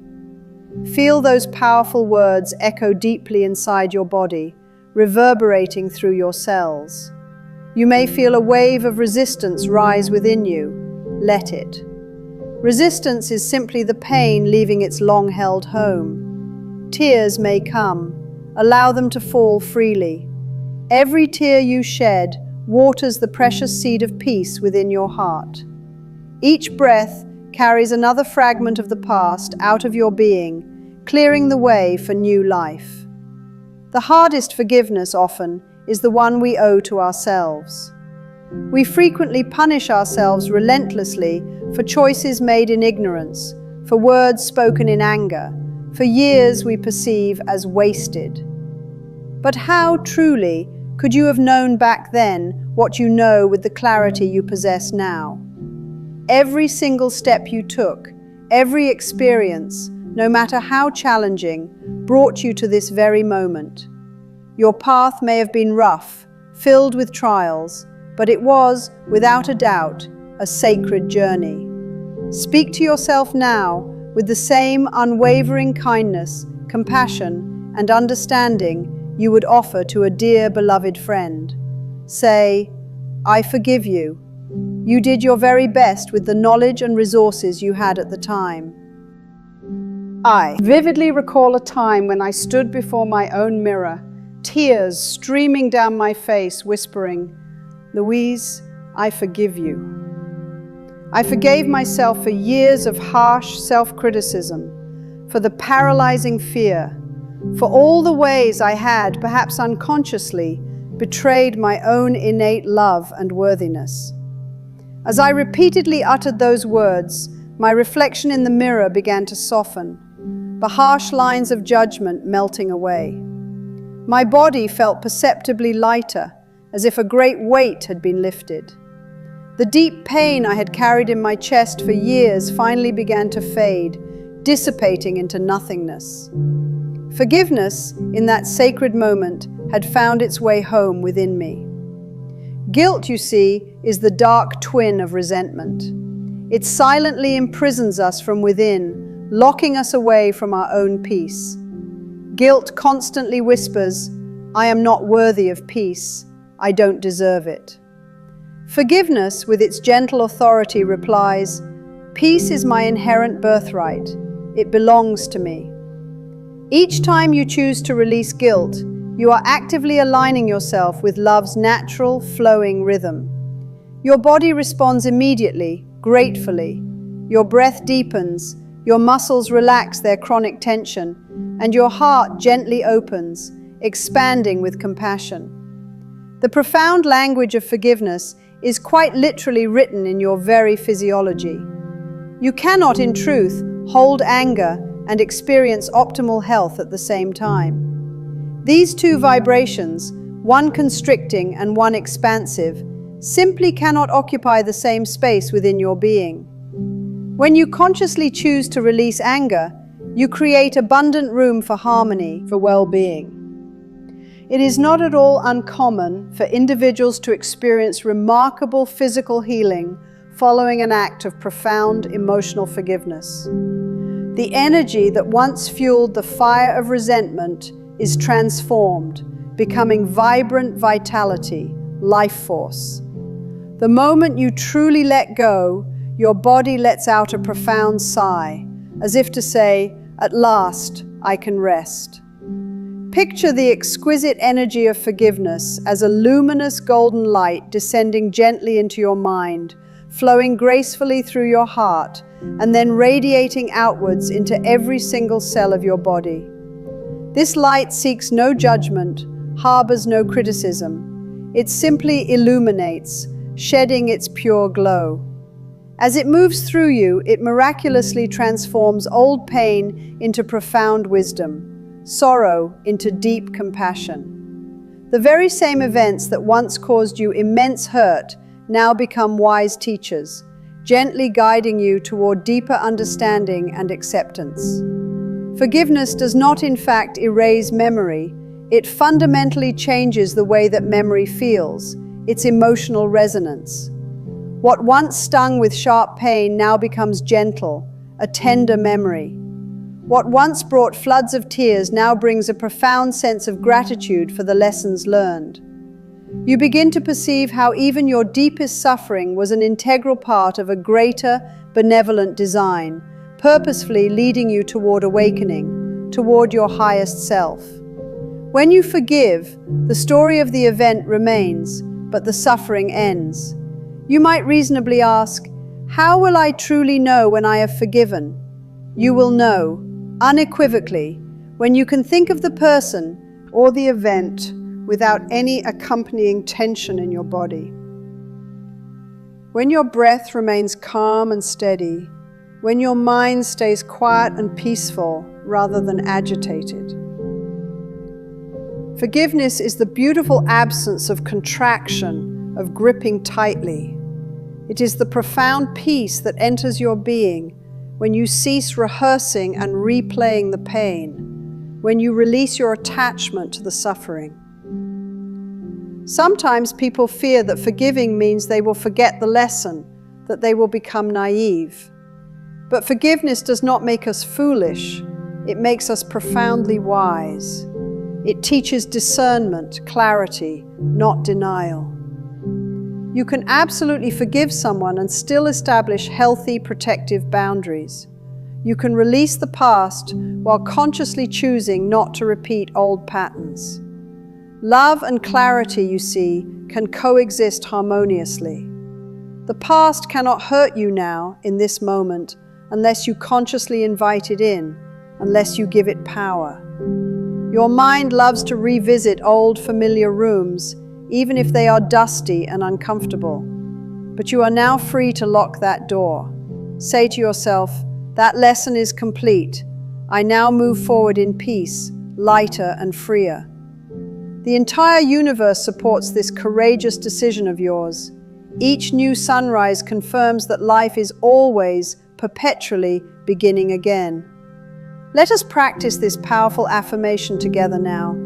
Feel those powerful words echo deeply inside your body, reverberating through your cells. You may feel a wave of resistance rise within you. Let it. Resistance is simply the pain leaving its long-held home. Tears may come. Allow them to fall freely. Every tear you shed waters the precious seed of peace within your heart. Each breath carries another fragment of the past out of your being, clearing the way for new life. The hardest forgiveness often is the one we owe to ourselves. We frequently punish ourselves relentlessly for choices made in ignorance, for words spoken in anger, for years we perceive as wasted. But how truly could you have known back then what you know with the clarity you possess now? Every single step you took, every experience, no matter how challenging, brought you to this very moment. Your path may have been rough, filled with trials, but it was, without a doubt, a sacred journey. Speak to yourself now with the same unwavering kindness, compassion, and understanding you would offer to a dear, beloved friend. Say, I forgive you. You did your very best with the knowledge and resources you had at the time. I vividly recall a time when I stood before my own mirror, tears streaming down my face, whispering, Louise, I forgive you. I forgave myself for years of harsh self-criticism, for the paralyzing fear, for all the ways I had, perhaps unconsciously, betrayed my own innate love and worthiness. As I repeatedly uttered those words, my reflection in the mirror began to soften, the harsh lines of judgment melting away. My body felt perceptibly lighter, as if a great weight had been lifted. The deep pain I had carried in my chest for years finally began to fade, dissipating into nothingness. Forgiveness, in that sacred moment, had found its way home within me. Guilt, you see, is the dark twin of resentment. It silently imprisons us from within, locking us away from our own peace. Guilt constantly whispers, I am not worthy of peace. I don't deserve it. Forgiveness, with its gentle authority, replies, "Peace is my inherent birthright. It belongs to me." Each time you choose to release guilt, you are actively aligning yourself with love's natural, flowing rhythm. Your body responds immediately, gratefully. Your breath deepens, your muscles relax their chronic tension, and your heart gently opens, expanding with compassion. The profound language of forgiveness is quite literally written in your very physiology. You cannot, in truth, hold anger and experience optimal health at the same time. These two vibrations, one constricting and one expansive, simply cannot occupy the same space within your being. When you consciously choose to release anger, you create abundant room for harmony, for well-being. It is not at all uncommon for individuals to experience remarkable physical healing following an act of profound emotional forgiveness. The energy that once fueled the fire of resentment is transformed, becoming vibrant vitality, life force. The moment you truly let go, your body lets out a profound sigh, as if to say, "At last, I can rest." Picture the exquisite energy of forgiveness as a luminous golden light descending gently into your mind, flowing gracefully through your heart, and then radiating outwards into every single cell of your body. This light seeks no judgment, harbors no criticism. It simply illuminates, shedding its pure glow. As it moves through you, it miraculously transforms old pain into profound wisdom, sorrow into deep compassion. The very same events that once caused you immense hurt now become wise teachers, gently guiding you toward deeper understanding and acceptance. Forgiveness does not, in fact, erase memory. It fundamentally changes the way that memory feels, its emotional resonance. What once stung with sharp pain now becomes gentle, a tender memory. What once brought floods of tears now brings a profound sense of gratitude for the lessons learned. You begin to perceive how even your deepest suffering was an integral part of a greater, benevolent design, purposefully leading you toward awakening, toward your highest self. When you forgive, the story of the event remains, but the suffering ends. You might reasonably ask, how will I truly know when I have forgiven? You will know, unequivocally, when you can think of the person or the event without any accompanying tension in your body. When your breath remains calm and steady, when your mind stays quiet and peaceful rather than agitated. Forgiveness is the beautiful absence of contraction, of gripping tightly. It is the profound peace that enters your being when you cease rehearsing and replaying the pain, when you release your attachment to the suffering. Sometimes people fear that forgiving means they will forget the lesson, that they will become naive. But forgiveness does not make us foolish, it makes us profoundly wise. It teaches discernment, clarity, not denial. You can absolutely forgive someone and still establish healthy, protective boundaries. You can release the past while consciously choosing not to repeat old patterns. Love and clarity, you see, can coexist harmoniously. The past cannot hurt you now, in this moment, unless you consciously invite it in, unless you give it power. Your mind loves to revisit old familiar rooms, even if they are dusty and uncomfortable. But you are now free to lock that door. Say to yourself, that lesson is complete. I now move forward in peace, lighter and freer. The entire universe supports this courageous decision of yours. Each new sunrise confirms that life is always, perpetually beginning again. Let us practice this powerful affirmation together now.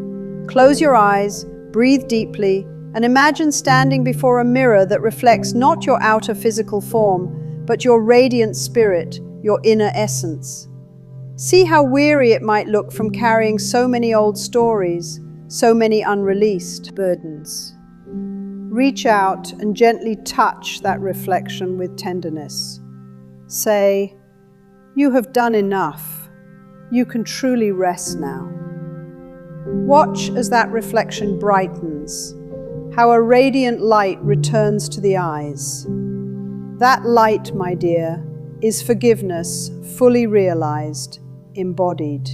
Close your eyes, breathe deeply, and imagine standing before a mirror that reflects not your outer physical form, but your radiant spirit, your inner essence. See how weary it might look from carrying so many old stories, so many unreleased burdens. reach out and gently touch that reflection with tenderness. Say, "You have done enough. You can truly rest now." Watch as that reflection brightens, how a radiant light returns to the eyes. That light, my dear, is forgiveness fully realized, embodied.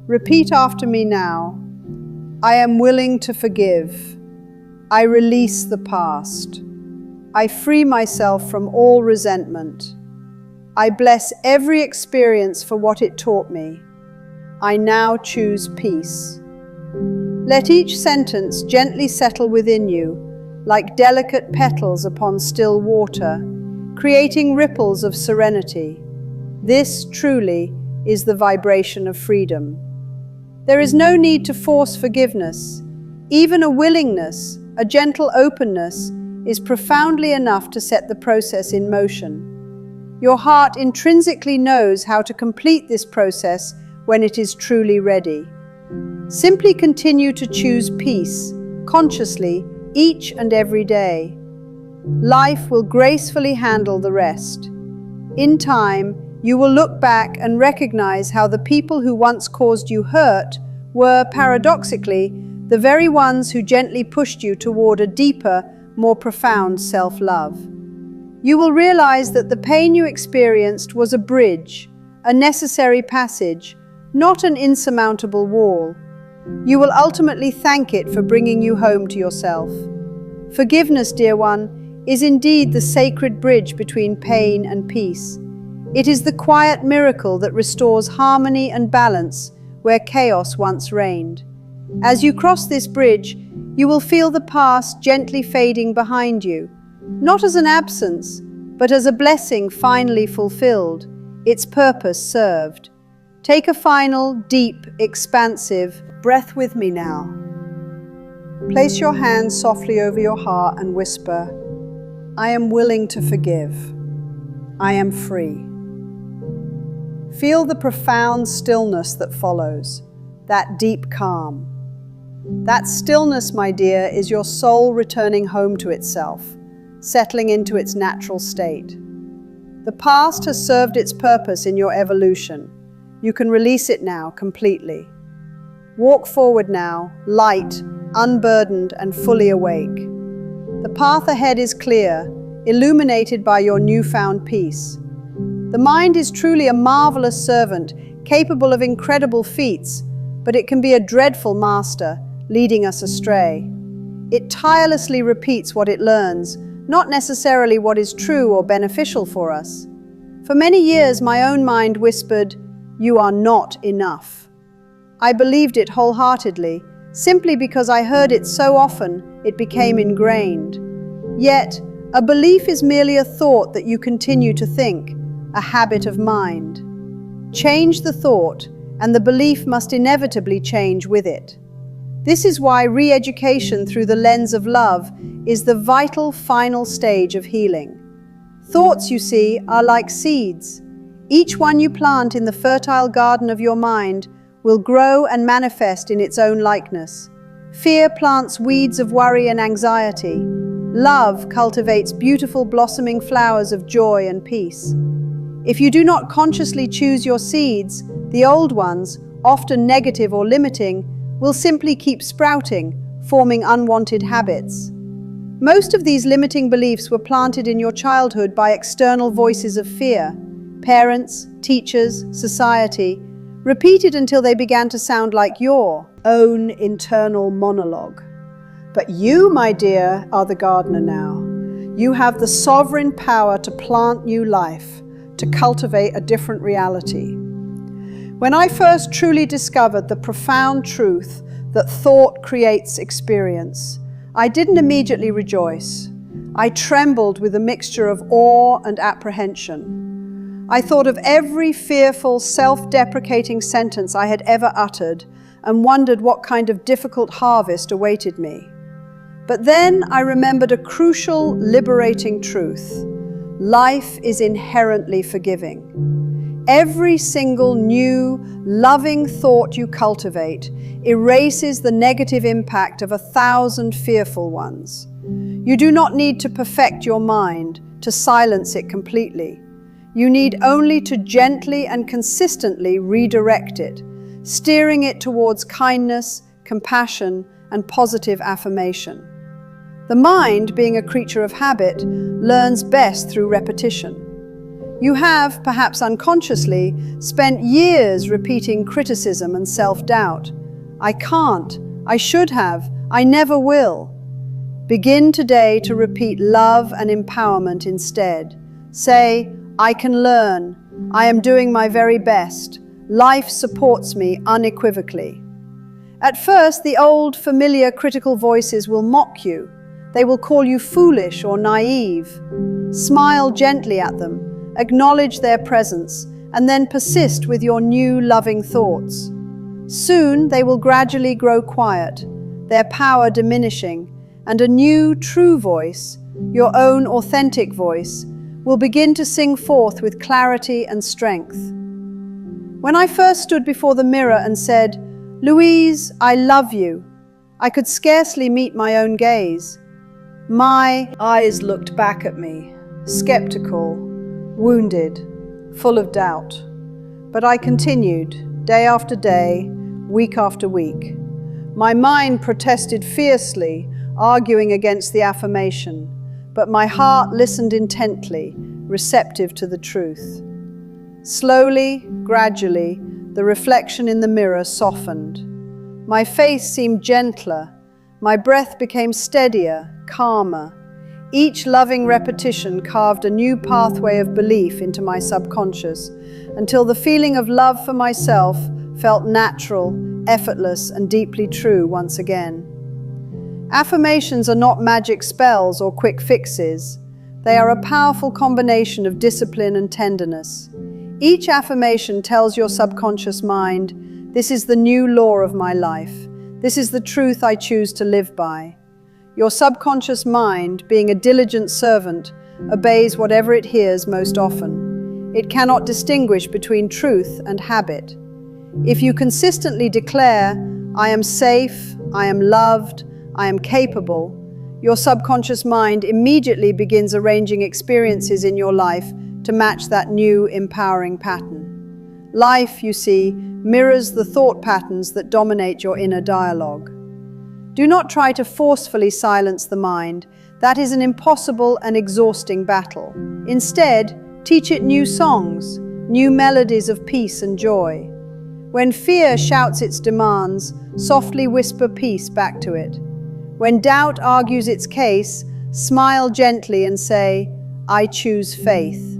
Repeat after me now. I am willing to forgive. I release the past. I free myself from all resentment. I bless every experience for what it taught me. I now choose peace. Let each sentence gently settle within you, like delicate petals upon still water, creating ripples of serenity. This truly is the vibration of freedom. There is no need to force forgiveness. Even a willingness, a gentle openness, is profoundly enough to set the process in motion. Your heart intrinsically knows how to complete this process when it is truly ready. Simply continue to choose peace, consciously, each and every day. Life will gracefully handle the rest. In time, you will look back and recognize how the people who once caused you hurt were, paradoxically, the very ones who gently pushed you toward a deeper, more profound self-love. You will realize that the pain you experienced was a bridge, a necessary passage, not an insurmountable wall. You will ultimately thank it for bringing you home to yourself. Forgiveness, dear one, is indeed the sacred bridge between pain and peace. It is the quiet miracle that restores harmony and balance where chaos once reigned. As you cross this bridge, you will feel the past gently fading behind you, not as an absence, but as a blessing finally fulfilled, its purpose served. Take a final, deep, expansive breath with me now. Place your hand softly over your heart and whisper, "I am willing to forgive. I am free." Feel the profound stillness that follows, that deep calm. That stillness, my dear, is your soul returning home to itself, settling into its natural state. The past has served its purpose in your evolution. You can release it now completely. Walk forward now, light, unburdened, and fully awake. The path ahead is clear, illuminated by your newfound peace. The mind is truly a marvelous servant, capable of incredible feats, but it can be a dreadful master, leading us astray. It tirelessly repeats what it learns, not necessarily what is true or beneficial for us. For many years, my own mind whispered, "You are not enough." I believed it wholeheartedly, simply because I heard it so often it became ingrained. Yet, a belief is merely a thought that you continue to think, a habit of mind. Change the thought, and the belief must inevitably change with it. This is why re-education through the lens of love is the vital final stage of healing. Thoughts, you see, are like seeds. Each one you plant in the fertile garden of your mind will grow and manifest in its own likeness. Fear plants weeds of worry and anxiety. Love cultivates beautiful blossoming flowers of joy and peace. If you do not consciously choose your seeds, the old ones, often negative or limiting, will simply keep sprouting, forming unwanted habits. Most of these limiting beliefs were planted in your childhood by external voices of fear, parents, teachers, society, repeated until they began to sound like your own internal monologue. But you, my dear, are the gardener now. You have the sovereign power to plant new life, to cultivate a different reality. When I first truly discovered the profound truth that thought creates experience, I didn't immediately rejoice. I trembled with a mixture of awe and apprehension. I thought of every fearful, self-deprecating sentence I had ever uttered and wondered what kind of difficult harvest awaited me. But then I remembered a crucial, liberating truth. Life is inherently forgiving. Every single new, loving thought you cultivate erases the negative impact of 1,000 fearful ones. You do not need to perfect your mind, to silence it completely. You need only to gently and consistently redirect it, steering it towards kindness, compassion, and positive affirmation. The mind, being a creature of habit, learns best through repetition. You have, perhaps unconsciously, spent years repeating criticism and self-doubt. I can't, I should have, I never will. Begin today to repeat love and empowerment instead. Say, I can learn, I am doing my very best, life supports me unequivocally. At first, the old, familiar critical voices will mock you. They will call you foolish or naive. Smile gently at them. Acknowledge their presence, and then persist with your new loving thoughts. Soon they will gradually grow quiet, their power diminishing, and a new, true voice, your own authentic voice, will begin to sing forth with clarity and strength. When I first stood before the mirror and said, "Louise, I love you," I could scarcely meet my own gaze. My eyes looked back at me, skeptical, wounded, full of doubt. But I continued, day after day, week after week. My mind protested fiercely, arguing against the affirmation, but my heart listened intently, receptive to the truth. Slowly, gradually, the reflection in the mirror softened. My face seemed gentler, my breath became steadier, calmer. Each loving repetition carved a new pathway of belief into my subconscious, until the feeling of love for myself felt natural, effortless, and deeply true once again. Affirmations are not magic spells or quick fixes. They are a powerful combination of discipline and tenderness. Each affirmation tells your subconscious mind, "This is the new law of my life. This is the truth I choose to live by." Your subconscious mind, being a diligent servant, obeys whatever it hears most often. It cannot distinguish between truth and habit. If you consistently declare, "I am safe, I am loved, I am capable," your subconscious mind immediately begins arranging experiences in your life to match that new, empowering pattern. Life, you see, mirrors the thought patterns that dominate your inner dialogue. Do not try to forcefully silence the mind. That is an impossible and exhausting battle. Instead, teach it new songs, new melodies of peace and joy. When fear shouts its demands, softly whisper peace back to it. When doubt argues its case, smile gently and say, "I choose faith."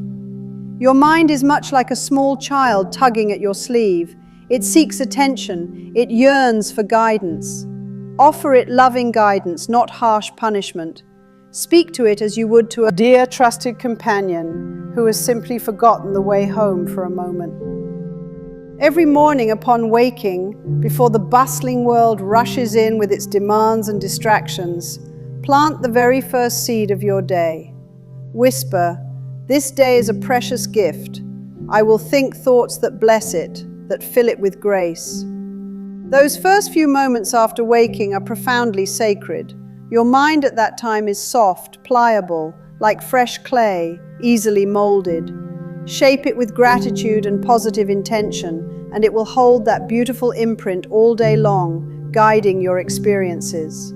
Your mind is much like a small child tugging at your sleeve. It seeks attention. It yearns for guidance. Offer it loving guidance, not harsh punishment. Speak to it as you would to a dear, trusted companion who has simply forgotten the way home for a moment. Every morning upon waking, before the bustling world rushes in with its demands and distractions, plant the very first seed of your day. Whisper, "This day is a precious gift. I will think thoughts that bless it, that fill it with grace." Those first few moments after waking are profoundly sacred. Your mind at that time is soft, pliable, like fresh clay, easily molded. Shape it with gratitude and positive intention, and it will hold that beautiful imprint all day long, guiding your experiences.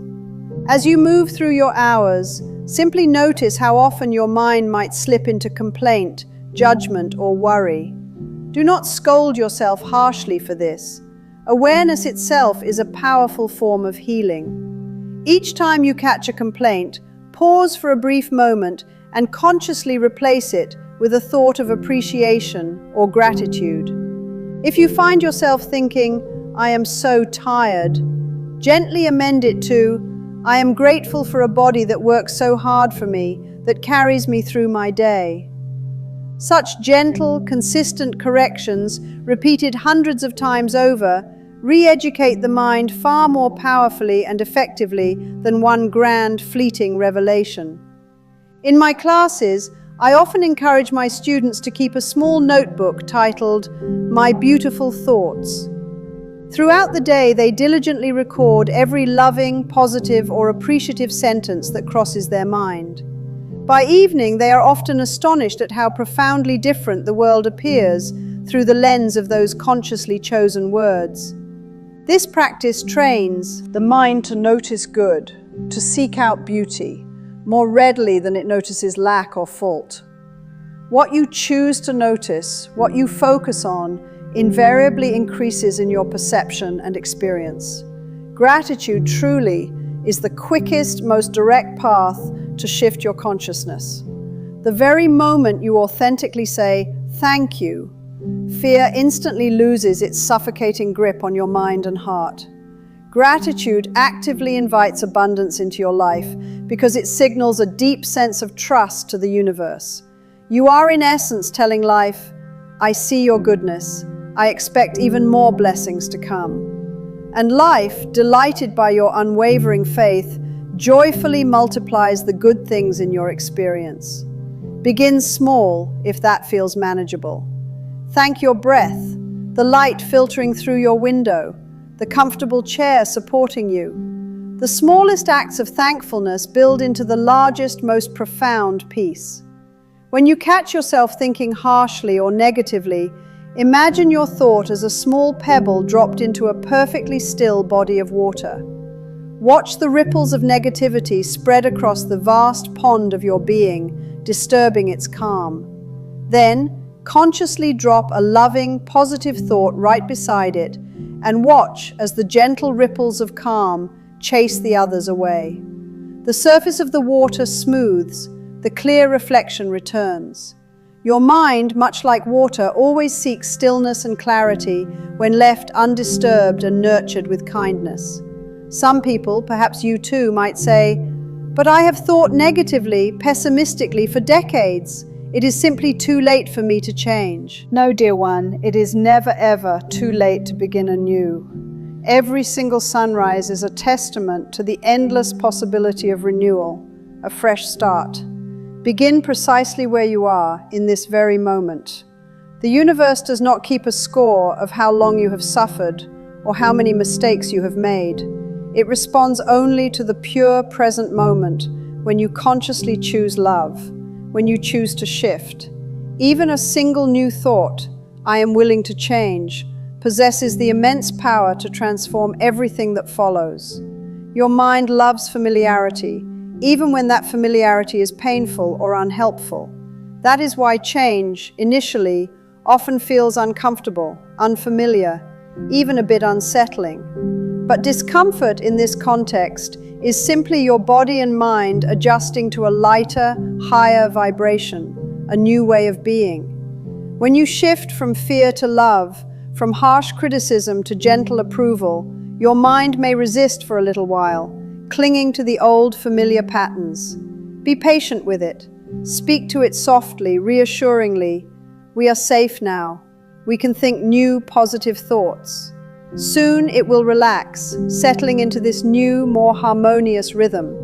As you move through your hours, simply notice how often your mind might slip into complaint, judgment, or worry. Do not scold yourself harshly for this. Awareness itself is a powerful form of healing. Each time you catch a complaint, pause for a brief moment and consciously replace it with a thought of appreciation or gratitude. If you find yourself thinking, "I am so tired," gently amend it to, "I am grateful for a body that works so hard for me, that carries me through my day." Such gentle, consistent corrections, repeated hundreds of times over, re-educate the mind far more powerfully and effectively than one grand, fleeting revelation. In my classes, I often encourage my students to keep a small notebook titled "My Beautiful Thoughts." Throughout the day, they diligently record every loving, positive, or appreciative sentence that crosses their mind. By evening, they are often astonished at how profoundly different the world appears through the lens of those consciously chosen words. This practice trains the mind to notice good, to seek out beauty, more readily than it notices lack or fault. What you choose to notice, what you focus on, invariably increases in your perception and experience. Gratitude truly is the quickest, most direct path to shift your consciousness. The very moment you authentically say, "Thank you," fear instantly loses its suffocating grip on your mind and heart. Gratitude actively invites abundance into your life because it signals a deep sense of trust to the universe. You are in essence telling life, "I see your goodness. I expect even more blessings to come." And life, delighted by your unwavering faith, joyfully multiplies the good things in your experience. Begin small if that feels manageable. Thank your breath, the light filtering through your window, the comfortable chair supporting you. The smallest acts of thankfulness build into the largest, most profound peace. When you catch yourself thinking harshly or negatively, imagine your thought as a small pebble dropped into a perfectly still body of water. Watch the ripples of negativity spread across the vast pond of your being, disturbing its calm. Then, consciously drop a loving, positive thought right beside it and watch as the gentle ripples of calm chase the others away. The surface of the water smooths, the clear reflection returns. Your mind, much like water, always seeks stillness and clarity when left undisturbed and nurtured with kindness. Some people, perhaps you too, might say, "But I have thought negatively, pessimistically for decades. It is simply too late for me to change." No, dear one, it is never ever too late to begin anew. Every single sunrise is a testament to the endless possibility of renewal, a fresh start. Begin precisely where you are, in this very moment. The universe does not keep a score of how long you have suffered or how many mistakes you have made. It responds only to the pure present moment when you consciously choose love, when you choose to shift. Even a single new thought, "I am willing to change," possesses the immense power to transform everything that follows. Your mind loves familiarity, even when that familiarity is painful or unhelpful. That is why change, initially, often feels uncomfortable, unfamiliar, even a bit unsettling. But discomfort in this context is simply your body and mind adjusting to a lighter, higher vibration, a new way of being. When you shift from fear to love, from harsh criticism to gentle approval, your mind may resist for a little while, clinging to the old familiar patterns. Be patient with it. Speak to it softly, reassuringly. "We are safe now. We can think new, positive thoughts." Soon it will relax, settling into this new, more harmonious rhythm.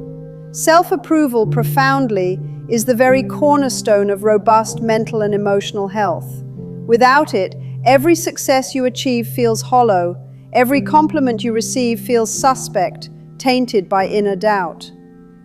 Self-approval, profoundly, is the very cornerstone of robust mental and emotional health. Without it, every success you achieve feels hollow, every compliment you receive feels suspect, tainted by inner doubt.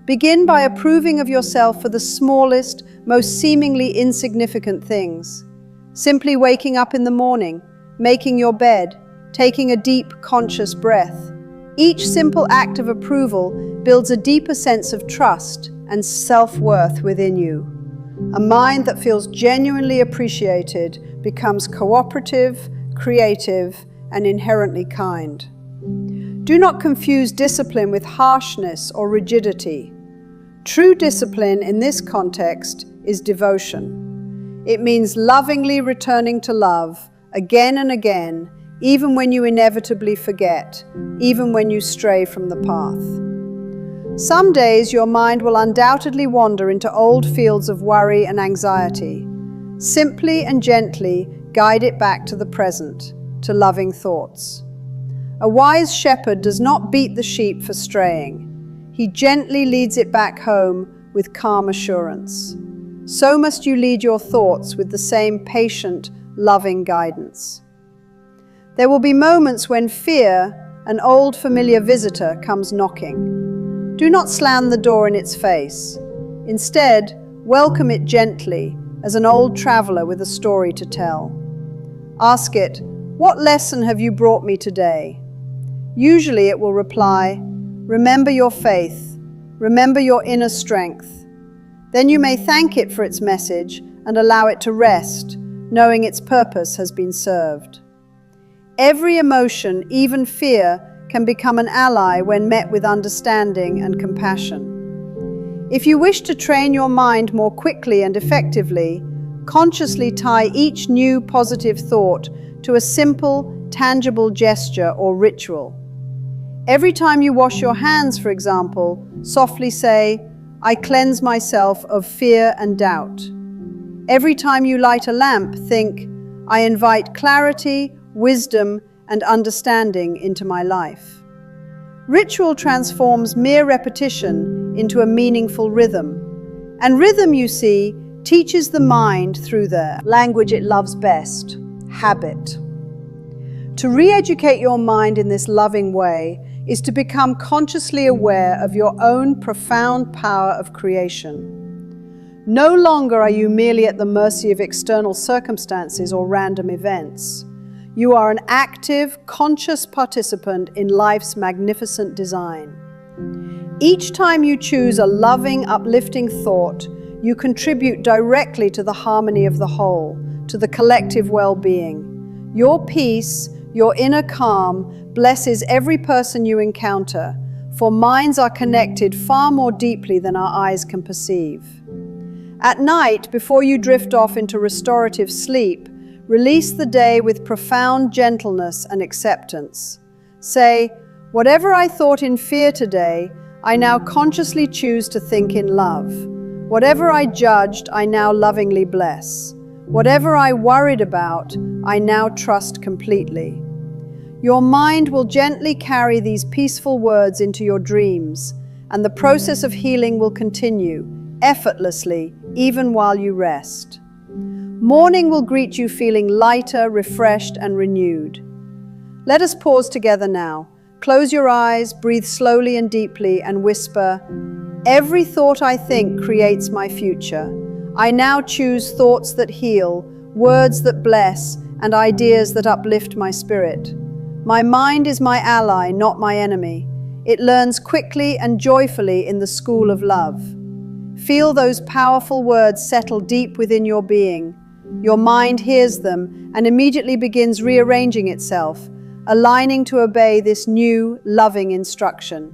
Begin by approving of yourself for the smallest, most seemingly insignificant things. Simply waking up in the morning, making your bed, taking a deep, conscious breath. Each simple act of approval builds a deeper sense of trust and self-worth within you. A mind that feels genuinely appreciated becomes cooperative, creative, and inherently kind. Do not confuse discipline with harshness or rigidity. True discipline in this context is devotion. It means lovingly returning to love again and again, even when you inevitably forget, even when you stray from the path. Some days your mind will undoubtedly wander into old fields of worry and anxiety. Simply and gently guide it back to the present, to loving thoughts. A wise shepherd does not beat the sheep for straying. He gently leads it back home with calm assurance. So must you lead your thoughts with the same patient, loving guidance. There will be moments when fear, an old familiar visitor, comes knocking. Do not slam the door in its face. Instead, welcome it gently as an old traveler with a story to tell. Ask it, "What lesson have you brought me today?" Usually it will reply, "Remember your faith. Remember your inner strength." Then you may thank it for its message and allow it to rest, knowing its purpose has been served. Every emotion, even fear, can become an ally when met with understanding and compassion. If you wish to train your mind more quickly and effectively, consciously tie each new positive thought to a simple, tangible gesture or ritual. Every time you wash your hands, for example, softly say, "I cleanse myself of fear and doubt." Every time you light a lamp, think, "I invite clarity, wisdom, and understanding into my life." Ritual transforms mere repetition into a meaningful rhythm. And rhythm, you see, teaches the mind through the language it loves best, habit. To re-educate your mind in this loving way is to become consciously aware of your own profound power of creation. No longer are you merely at the mercy of external circumstances or random events. You are an active, conscious participant in life's magnificent design. Each time you choose a loving, uplifting thought, you contribute directly to the harmony of the whole, to the collective well-being. Your peace, your inner calm, blesses every person you encounter, for minds are connected far more deeply than our eyes can perceive. At night, before you drift off into restorative sleep, release the day with profound gentleness and acceptance. Say, "Whatever I thought in fear today, I now consciously choose to think in love. Whatever I judged, I now lovingly bless. Whatever I worried about, I now trust completely." Your mind will gently carry these peaceful words into your dreams, and the process of healing will continue, effortlessly, even while you rest. Morning will greet you feeling lighter, refreshed, and renewed. Let us pause together now. Close your eyes, breathe slowly and deeply, and whisper, "Every thought I think creates my future. I now choose thoughts that heal, words that bless, and ideas that uplift my spirit. My mind is my ally, not my enemy. It learns quickly and joyfully in the school of love." Feel those powerful words settle deep within your being. Your mind hears them and immediately begins rearranging itself, aligning to obey this new, loving instruction.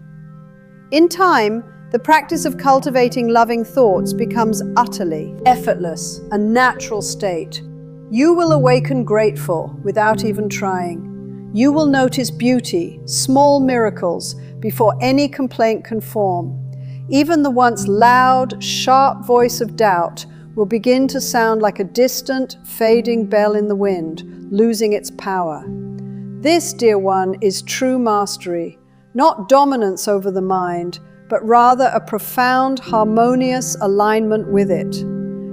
In time, the practice of cultivating loving thoughts becomes utterly effortless, a natural state. You will awaken grateful without even trying. You will notice beauty, small miracles, before any complaint can form. Even the once loud, sharp voice of doubt will begin to sound like a distant, fading bell in the wind, losing its power. This, dear one, is true mastery, not dominance over the mind, but rather a profound, harmonious alignment with it.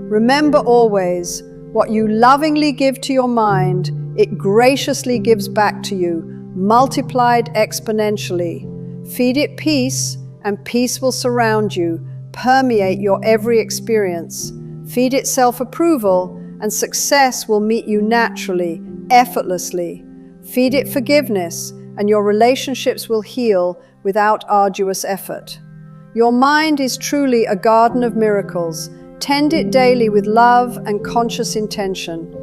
Remember always, what you lovingly give to your mind, it graciously gives back to you, multiplied exponentially. Feed it peace, and peace will surround you, permeate your every experience. Feed it self-approval, and success will meet you naturally, effortlessly. Feed it forgiveness, and your relationships will heal without arduous effort. Your mind is truly a garden of miracles. Tend it daily with love and conscious intention.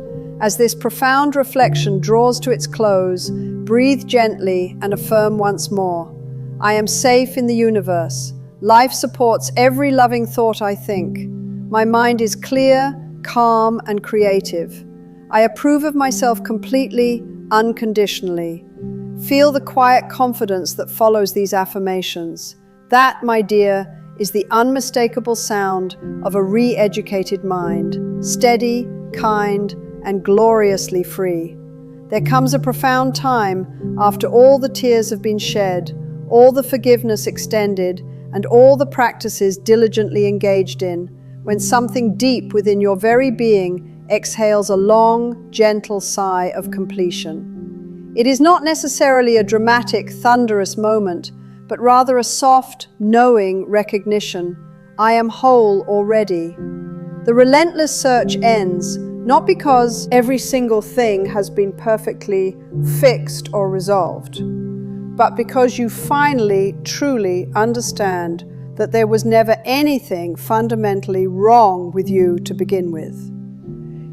As this profound reflection draws to its close, breathe gently and affirm once more, "I am safe in the universe. Life supports every loving thought I think. My mind is clear, calm, and creative. I approve of myself completely, unconditionally." Feel the quiet confidence that follows these affirmations. That, my dear, is the unmistakable sound of a re-educated mind, steady, kind, and gloriously free. There comes a profound time after all the tears have been shed, all the forgiveness extended, and all the practices diligently engaged in, when something deep within your very being exhales a long, gentle sigh of completion. It is not necessarily a dramatic, thunderous moment, but rather a soft, knowing recognition. I am whole already. The relentless search ends, not because every single thing has been perfectly fixed or resolved, but because you finally, truly understand that there was never anything fundamentally wrong with you to begin with.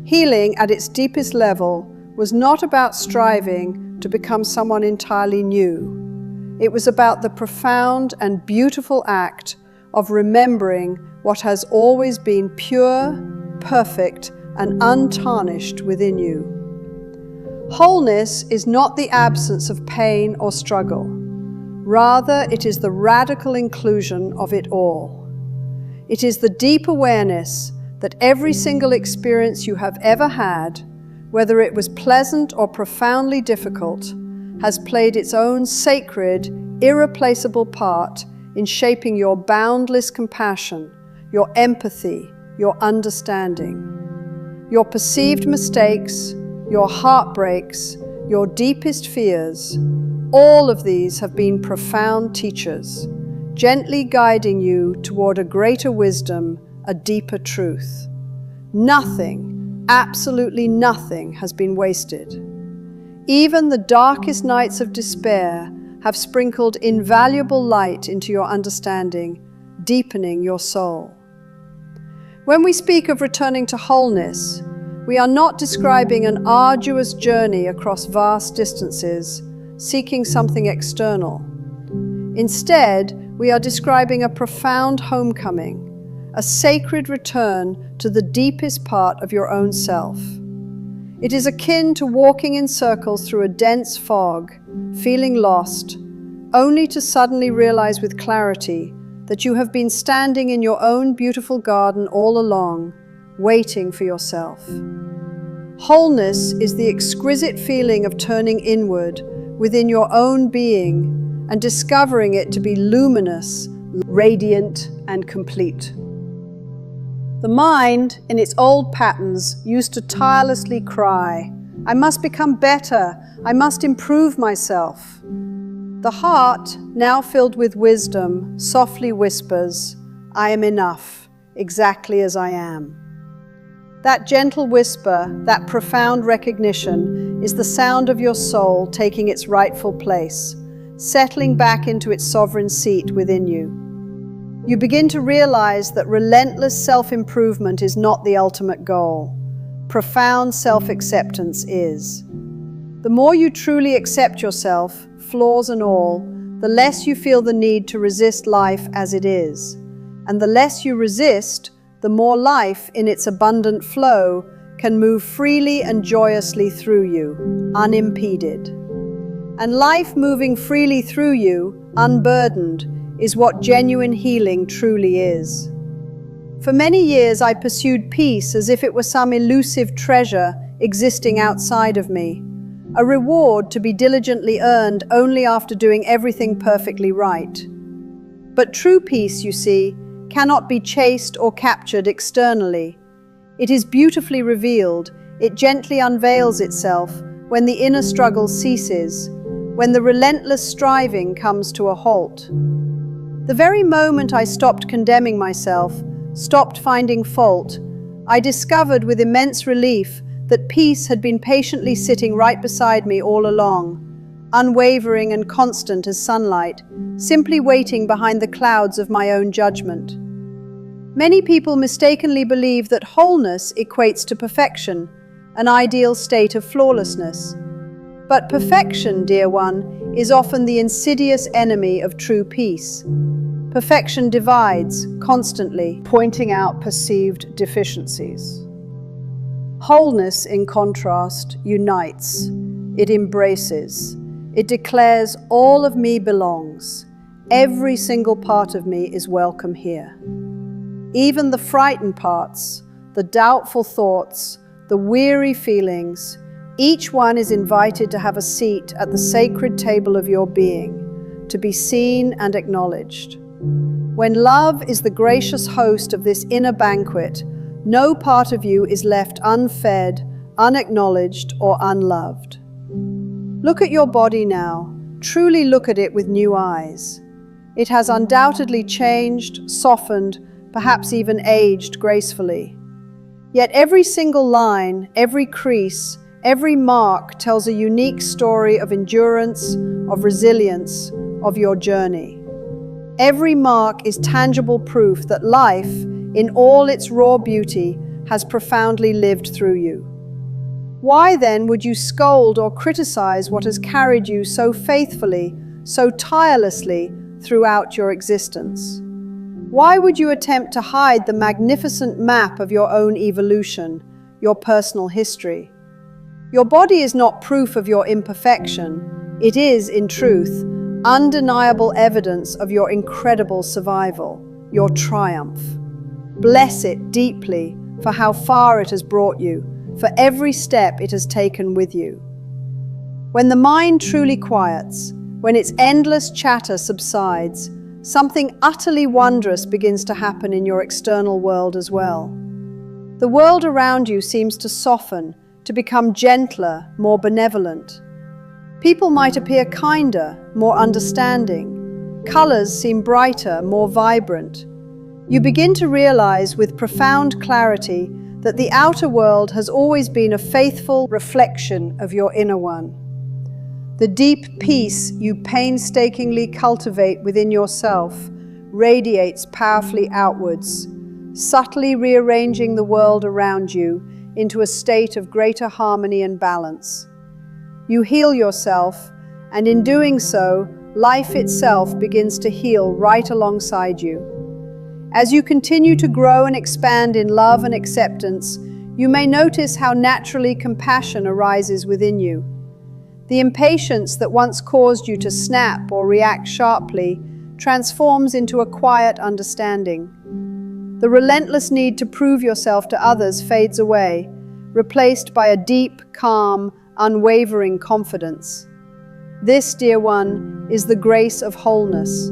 Healing at its deepest level was not about striving to become someone entirely new. It was about the profound and beautiful act of remembering what has always been pure, perfect, and untarnished within you. Wholeness is not the absence of pain or struggle. Rather, it is the radical inclusion of it all. It is the deep awareness that every single experience you have ever had, whether it was pleasant or profoundly difficult, has played its own sacred, irreplaceable part in shaping your boundless compassion, your empathy, your understanding. Your perceived mistakes, your heartbreaks, your deepest fears, all of these have been profound teachers, gently guiding you toward a greater wisdom, a deeper truth. Nothing, absolutely nothing, has been wasted. Even the darkest nights of despair have sprinkled invaluable light into your understanding, deepening your soul. When we speak of returning to wholeness, we are not describing an arduous journey across vast distances, seeking something external. Instead, we are describing a profound homecoming, a sacred return to the deepest part of your own self. It is akin to walking in circles through a dense fog, feeling lost, only to suddenly realize with clarity that you have been standing in your own beautiful garden all along, waiting for yourself. Wholeness is the exquisite feeling of turning inward within your own being and discovering it to be luminous, radiant, and complete. The mind, in its old patterns, used to tirelessly cry, "I must become better, I must improve myself." The heart, now filled with wisdom, softly whispers, "I am enough, exactly as I am." That gentle whisper, that profound recognition, is the sound of your soul taking its rightful place, settling back into its sovereign seat within you. You begin to realize that relentless self-improvement is not the ultimate goal. Profound self-acceptance is. The more you truly accept yourself, flaws and all, the less you feel the need to resist life as it is. And the less you resist, the more life, in its abundant flow, can move freely and joyously through you, unimpeded. And life moving freely through you, unburdened, is what genuine healing truly is. For many years I pursued peace as if it were some elusive treasure existing outside of me, a reward to be diligently earned only after doing everything perfectly right. But true peace, you see, cannot be chased or captured externally. It is beautifully revealed, it gently unveils itself when the inner struggle ceases, when the relentless striving comes to a halt. The very moment I stopped condemning myself, stopped finding fault, I discovered with immense relief that peace had been patiently sitting right beside me all along, unwavering and constant as sunlight, simply waiting behind the clouds of my own judgment. Many people mistakenly believe that wholeness equates to perfection, an ideal state of flawlessness. But perfection, dear one, is often the insidious enemy of true peace. Perfection divides, constantly pointing out perceived deficiencies. Wholeness, in contrast, unites. It embraces. It declares, all of me belongs. Every single part of me is welcome here. Even the frightened parts, the doubtful thoughts, the weary feelings, each one is invited to have a seat at the sacred table of your being, to be seen and acknowledged. When love is the gracious host of this inner banquet, no part of you is left unfed, unacknowledged, or unloved. Look at your body now. Truly look at it with new eyes. It has undoubtedly changed, softened, perhaps even aged gracefully. Yet every single line, every crease, every mark tells a unique story of endurance, of resilience, of your journey. Every mark is tangible proof that life, in all its raw beauty, has profoundly lived through you. Why then would you scold or criticize what has carried you so faithfully, so tirelessly throughout your existence? Why would you attempt to hide the magnificent map of your own evolution, your personal history? Your body is not proof of your imperfection. It is, in truth, undeniable evidence of your incredible survival, your triumph. Bless it deeply for how far it has brought you, for every step it has taken with you. When the mind truly quiets, when its endless chatter subsides, something utterly wondrous begins to happen in your external world as well. The world around you seems to soften, to become gentler, more benevolent. People might appear kinder, more understanding. Colors seem brighter, more vibrant. You begin to realize with profound clarity that the outer world has always been a faithful reflection of your inner one. The deep peace you painstakingly cultivate within yourself radiates powerfully outwards, subtly rearranging the world around you into a state of greater harmony and balance. You heal yourself, and in doing so, life itself begins to heal right alongside you. As you continue to grow and expand in love and acceptance, you may notice how naturally compassion arises within you. The impatience that once caused you to snap or react sharply transforms into a quiet understanding. The relentless need to prove yourself to others fades away, replaced by a deep, calm, unwavering confidence. This, dear one, is the grace of wholeness.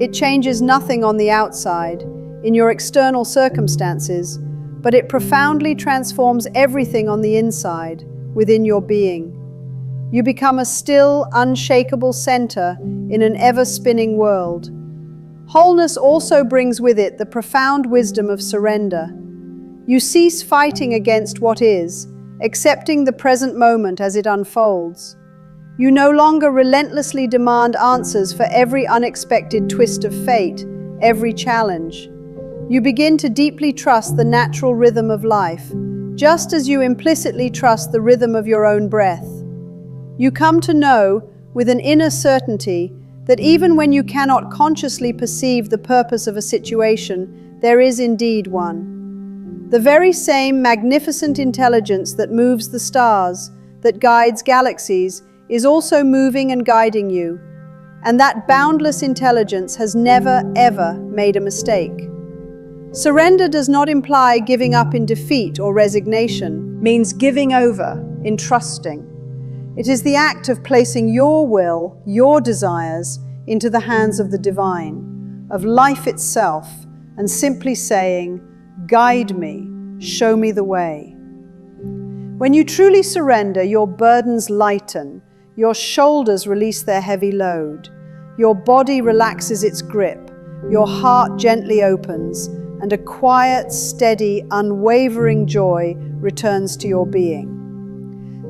It changes nothing on the outside, in your external circumstances, but it profoundly transforms everything on the inside, within your being. You become a still, unshakable center in an ever-spinning world. Wholeness also brings with it the profound wisdom of surrender. You cease fighting against what is, accepting the present moment as it unfolds. You no longer relentlessly demand answers for every unexpected twist of fate, every challenge. You begin to deeply trust the natural rhythm of life, just as you implicitly trust the rhythm of your own breath. You come to know, with an inner certainty, that even when you cannot consciously perceive the purpose of a situation, there is indeed one. The very same magnificent intelligence that moves the stars, that guides galaxies, is also moving and guiding you. And that boundless intelligence has never, ever made a mistake. Surrender does not imply giving up in defeat or resignation, means giving over in trusting. It is the act of placing your will, your desires, into the hands of the divine, of life itself, and simply saying, "Guide me, show me the way." When you truly surrender, your burdens lighten, your shoulders release their heavy load, your body relaxes its grip, your heart gently opens, and a quiet, steady, unwavering joy returns to your being.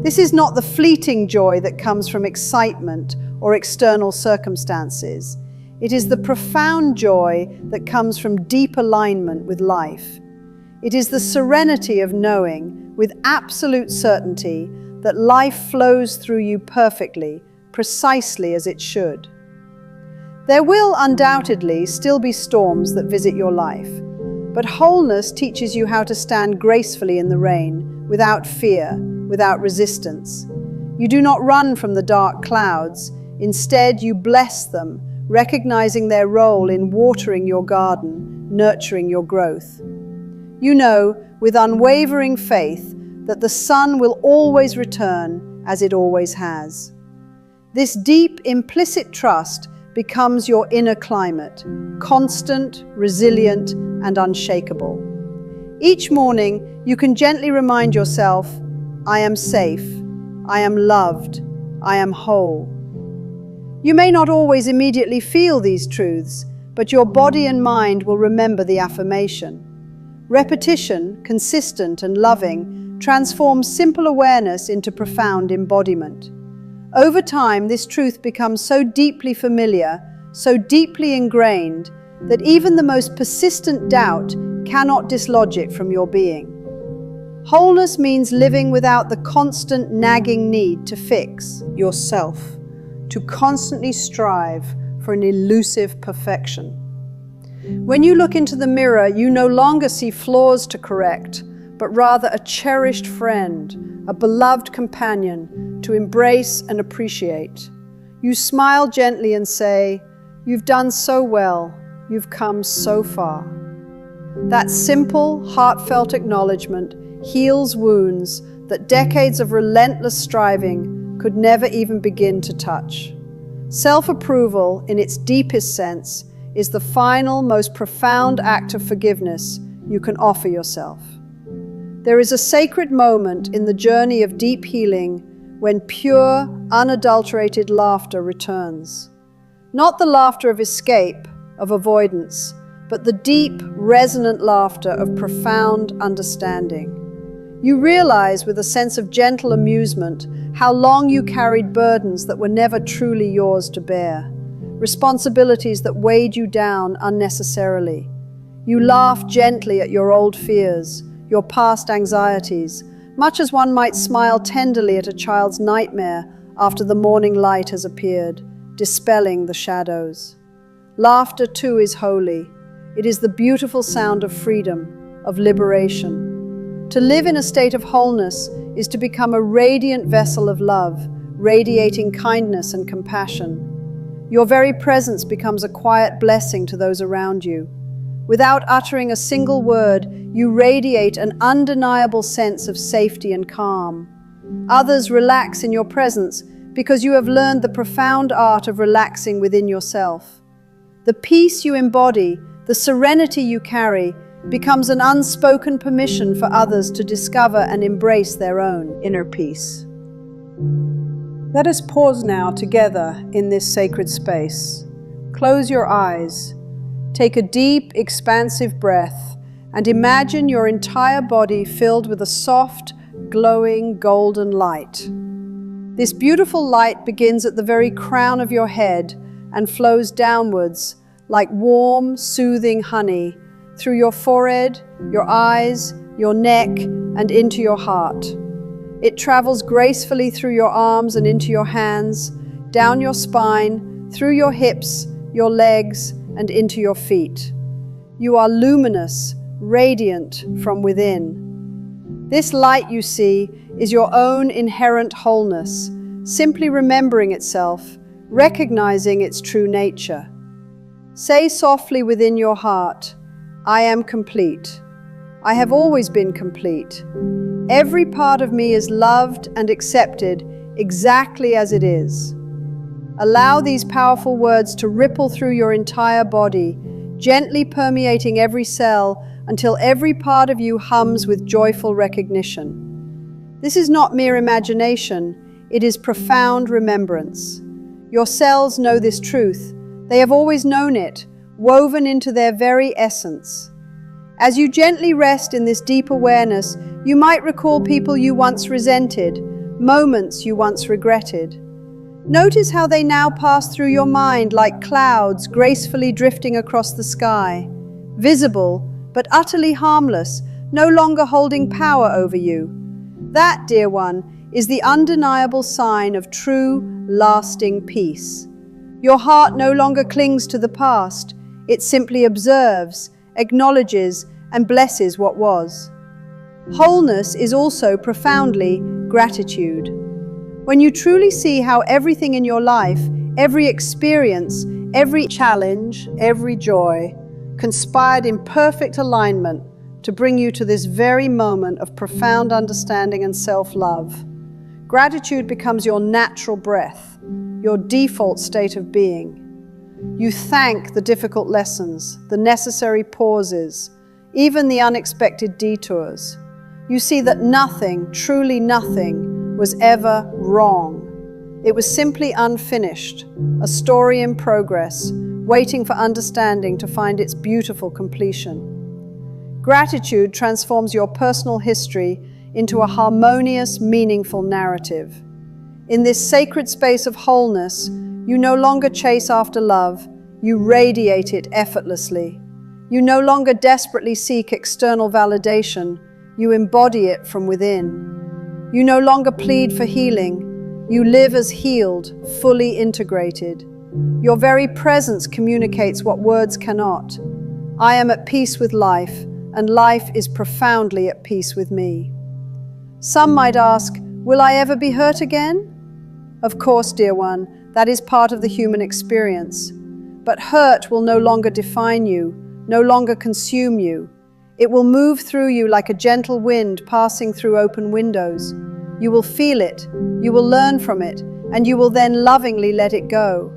This is not the fleeting joy that comes from excitement or external circumstances. It is the profound joy that comes from deep alignment with life. It is the serenity of knowing, with absolute certainty, that life flows through you perfectly, precisely as it should. There will undoubtedly still be storms that visit your life, but wholeness teaches you how to stand gracefully in the rain, without fear, without resistance. You do not run from the dark clouds. Instead, you bless them, recognizing their role in watering your garden, nurturing your growth. You know, with unwavering faith, that the sun will always return as it always has. This deep, implicit trust becomes your inner climate, constant, resilient, and unshakable. Each morning, you can gently remind yourself, "I am safe, I am loved, I am whole. You may not always immediately feel these truths, but your body and mind will remember the affirmation. Repetition, consistent and loving, transforms simple awareness into profound embodiment. Over time, this truth becomes so deeply familiar, so deeply ingrained, that even the most persistent doubt cannot dislodge it from your being. Wholeness means living without the constant nagging need to fix yourself, to constantly strive for an elusive perfection. When you look into the mirror, you no longer see flaws to correct, but rather a cherished friend, a beloved companion to embrace and appreciate. You smile gently and say, "You've done so well, you've come so far." That simple, heartfelt acknowledgement heals wounds that decades of relentless striving could never even begin to touch. Self-approval, in its deepest sense, is the final, most profound act of forgiveness you can offer yourself. There is a sacred moment in the journey of deep healing when pure, unadulterated laughter returns. Not the laughter of escape, of avoidance, but the deep, resonant laughter of profound understanding. You realize with a sense of gentle amusement how long you carried burdens that were never truly yours to bear, responsibilities that weighed you down unnecessarily. You laugh gently at your old fears, your past anxieties, much as one might smile tenderly at a child's nightmare after the morning light has appeared, dispelling the shadows. Laughter too is holy. It is the beautiful sound of freedom, of liberation. To live in a state of wholeness is to become a radiant vessel of love, radiating kindness and compassion. Your very presence becomes a quiet blessing to those around you. Without uttering a single word, you radiate an undeniable sense of safety and calm. Others relax in your presence because you have learned the profound art of relaxing within yourself. The peace you embody, the serenity you carry, becomes an unspoken permission for others to discover and embrace their own inner peace. Let us pause now together in this sacred space. Close your eyes, take a deep, expansive breath, and imagine your entire body filled with a soft, glowing golden light. This beautiful light begins at the very crown of your head and flows downwards like warm, soothing honey through your forehead, your eyes, your neck, and into your heart. It travels gracefully through your arms and into your hands, down your spine, through your hips, your legs, and into your feet. You are luminous, radiant from within. This light you see is your own inherent wholeness, simply remembering itself, recognizing its true nature. Say softly within your heart, "I am complete. I have always been complete. Every part of me is loved and accepted exactly as it is." Allow these powerful words to ripple through your entire body, gently permeating every cell until every part of you hums with joyful recognition. This is not mere imagination, it is profound remembrance. Your cells know this truth. They have always known it, woven into their very essence. As you gently rest in this deep awareness, you might recall people you once resented, moments you once regretted. Notice how they now pass through your mind like clouds gracefully drifting across the sky, visible but utterly harmless, no longer holding power over you. That, dear one, is the undeniable sign of true, lasting peace. Your heart no longer clings to the past. It simply observes, acknowledges, and blesses what was. Wholeness is also profoundly gratitude. When you truly see how everything in your life, every experience, every challenge, every joy, conspired in perfect alignment to bring you to this very moment of profound understanding and self-love, gratitude becomes your natural breath, your default state of being. You thank the difficult lessons, the necessary pauses, even the unexpected detours. You see that nothing, truly nothing, was ever wrong. It was simply unfinished, a story in progress, waiting for understanding to find its beautiful completion. Gratitude transforms your personal history into a harmonious, meaningful narrative. In this sacred space of wholeness, you no longer chase after love, you radiate it effortlessly. You no longer desperately seek external validation, you embody it from within. You no longer plead for healing, you live as healed, fully integrated. Your very presence communicates what words cannot. I am at peace with life, and life is profoundly at peace with me. Some might ask, will I ever be hurt again? Of course, dear one, that is part of the human experience. But hurt will no longer define you, no longer consume you. It will move through you like a gentle wind passing through open windows. You will feel it, you will learn from it, and you will then lovingly let it go.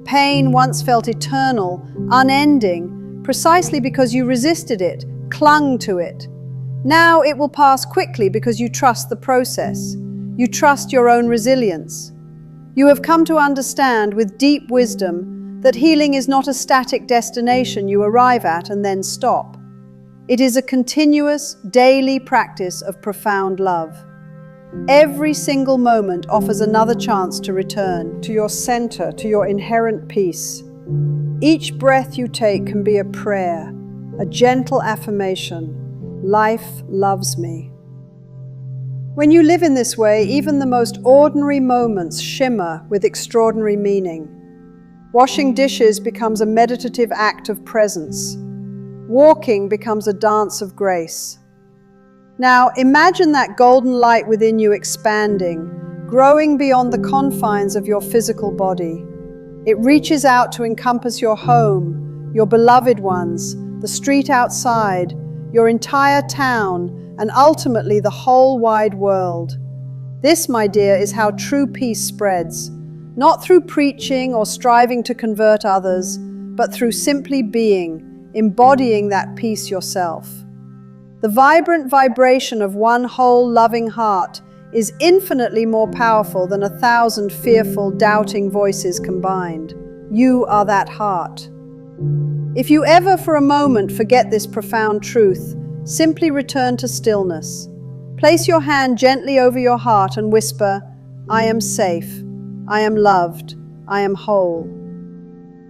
Pain once felt eternal, unending, precisely because you resisted it, clung to it. Now it will pass quickly because you trust the process. You trust your own resilience. You have come to understand with deep wisdom that healing is not a static destination you arrive at and then stop. It is a continuous, daily practice of profound love. Every single moment offers another chance to return to your center, to your inherent peace. Each breath you take can be a prayer, a gentle affirmation. Life loves me. When you live in this way, even the most ordinary moments shimmer with extraordinary meaning. Washing dishes becomes a meditative act of presence. Walking becomes a dance of grace. Now, imagine that golden light within you expanding, growing beyond the confines of your physical body. It reaches out to encompass your home, your beloved ones, the street outside, your entire town, and ultimately the whole wide world. This, my dear, is how true peace spreads, not through preaching or striving to convert others, but through simply being, embodying that peace yourself. The vibrant vibration of one whole loving heart is infinitely more powerful than 1,000 fearful, doubting voices combined. You are that heart. If you ever for a moment forget this profound truth, simply return to stillness. Place your hand gently over your heart and whisper, I am safe, I am loved, I am whole.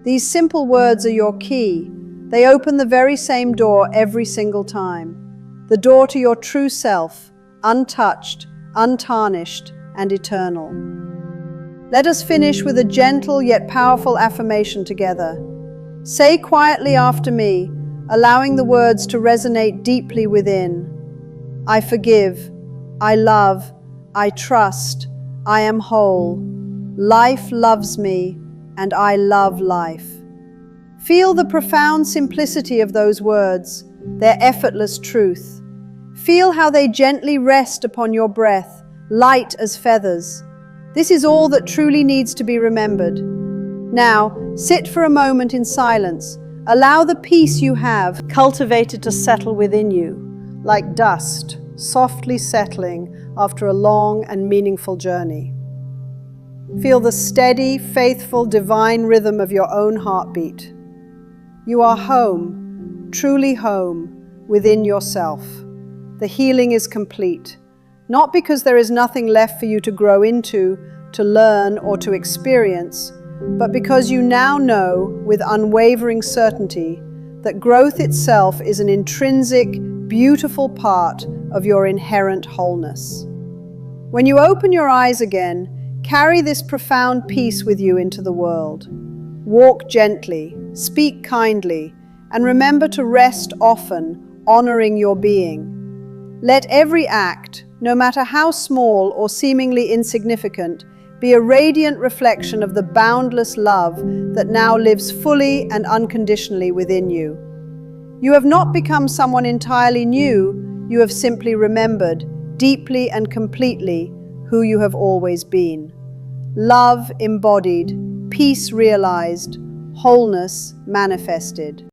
These simple words are your key. They open the very same door every single time. The door to your true self, untouched, untarnished, and eternal. Let us finish with a gentle yet powerful affirmation together. Say quietly after me, allowing the words to resonate deeply within. I forgive, I love, I trust, I am whole. Life loves me, and I love life. Feel the profound simplicity of those words, their effortless truth. Feel how they gently rest upon your breath, light as feathers. This is all that truly needs to be remembered. Now, sit for a moment in silence. Allow the peace you have cultivated to settle within you, like dust, softly settling after a long and meaningful journey. Feel the steady, faithful, divine rhythm of your own heartbeat. You are home, truly home, within yourself. The healing is complete, not because there is nothing left for you to grow into, to learn, or to experience, but because you now know with unwavering certainty that growth itself is an intrinsic, beautiful part of your inherent wholeness. When you open your eyes again, carry this profound peace with you into the world. Walk gently, speak kindly, and remember to rest often, honoring your being. Let every act, no matter how small or seemingly insignificant, be a radiant reflection of the boundless love that now lives fully and unconditionally within you. You have not become someone entirely new, you have simply remembered, deeply and completely, who you have always been. Love embodied, peace realized, wholeness manifested.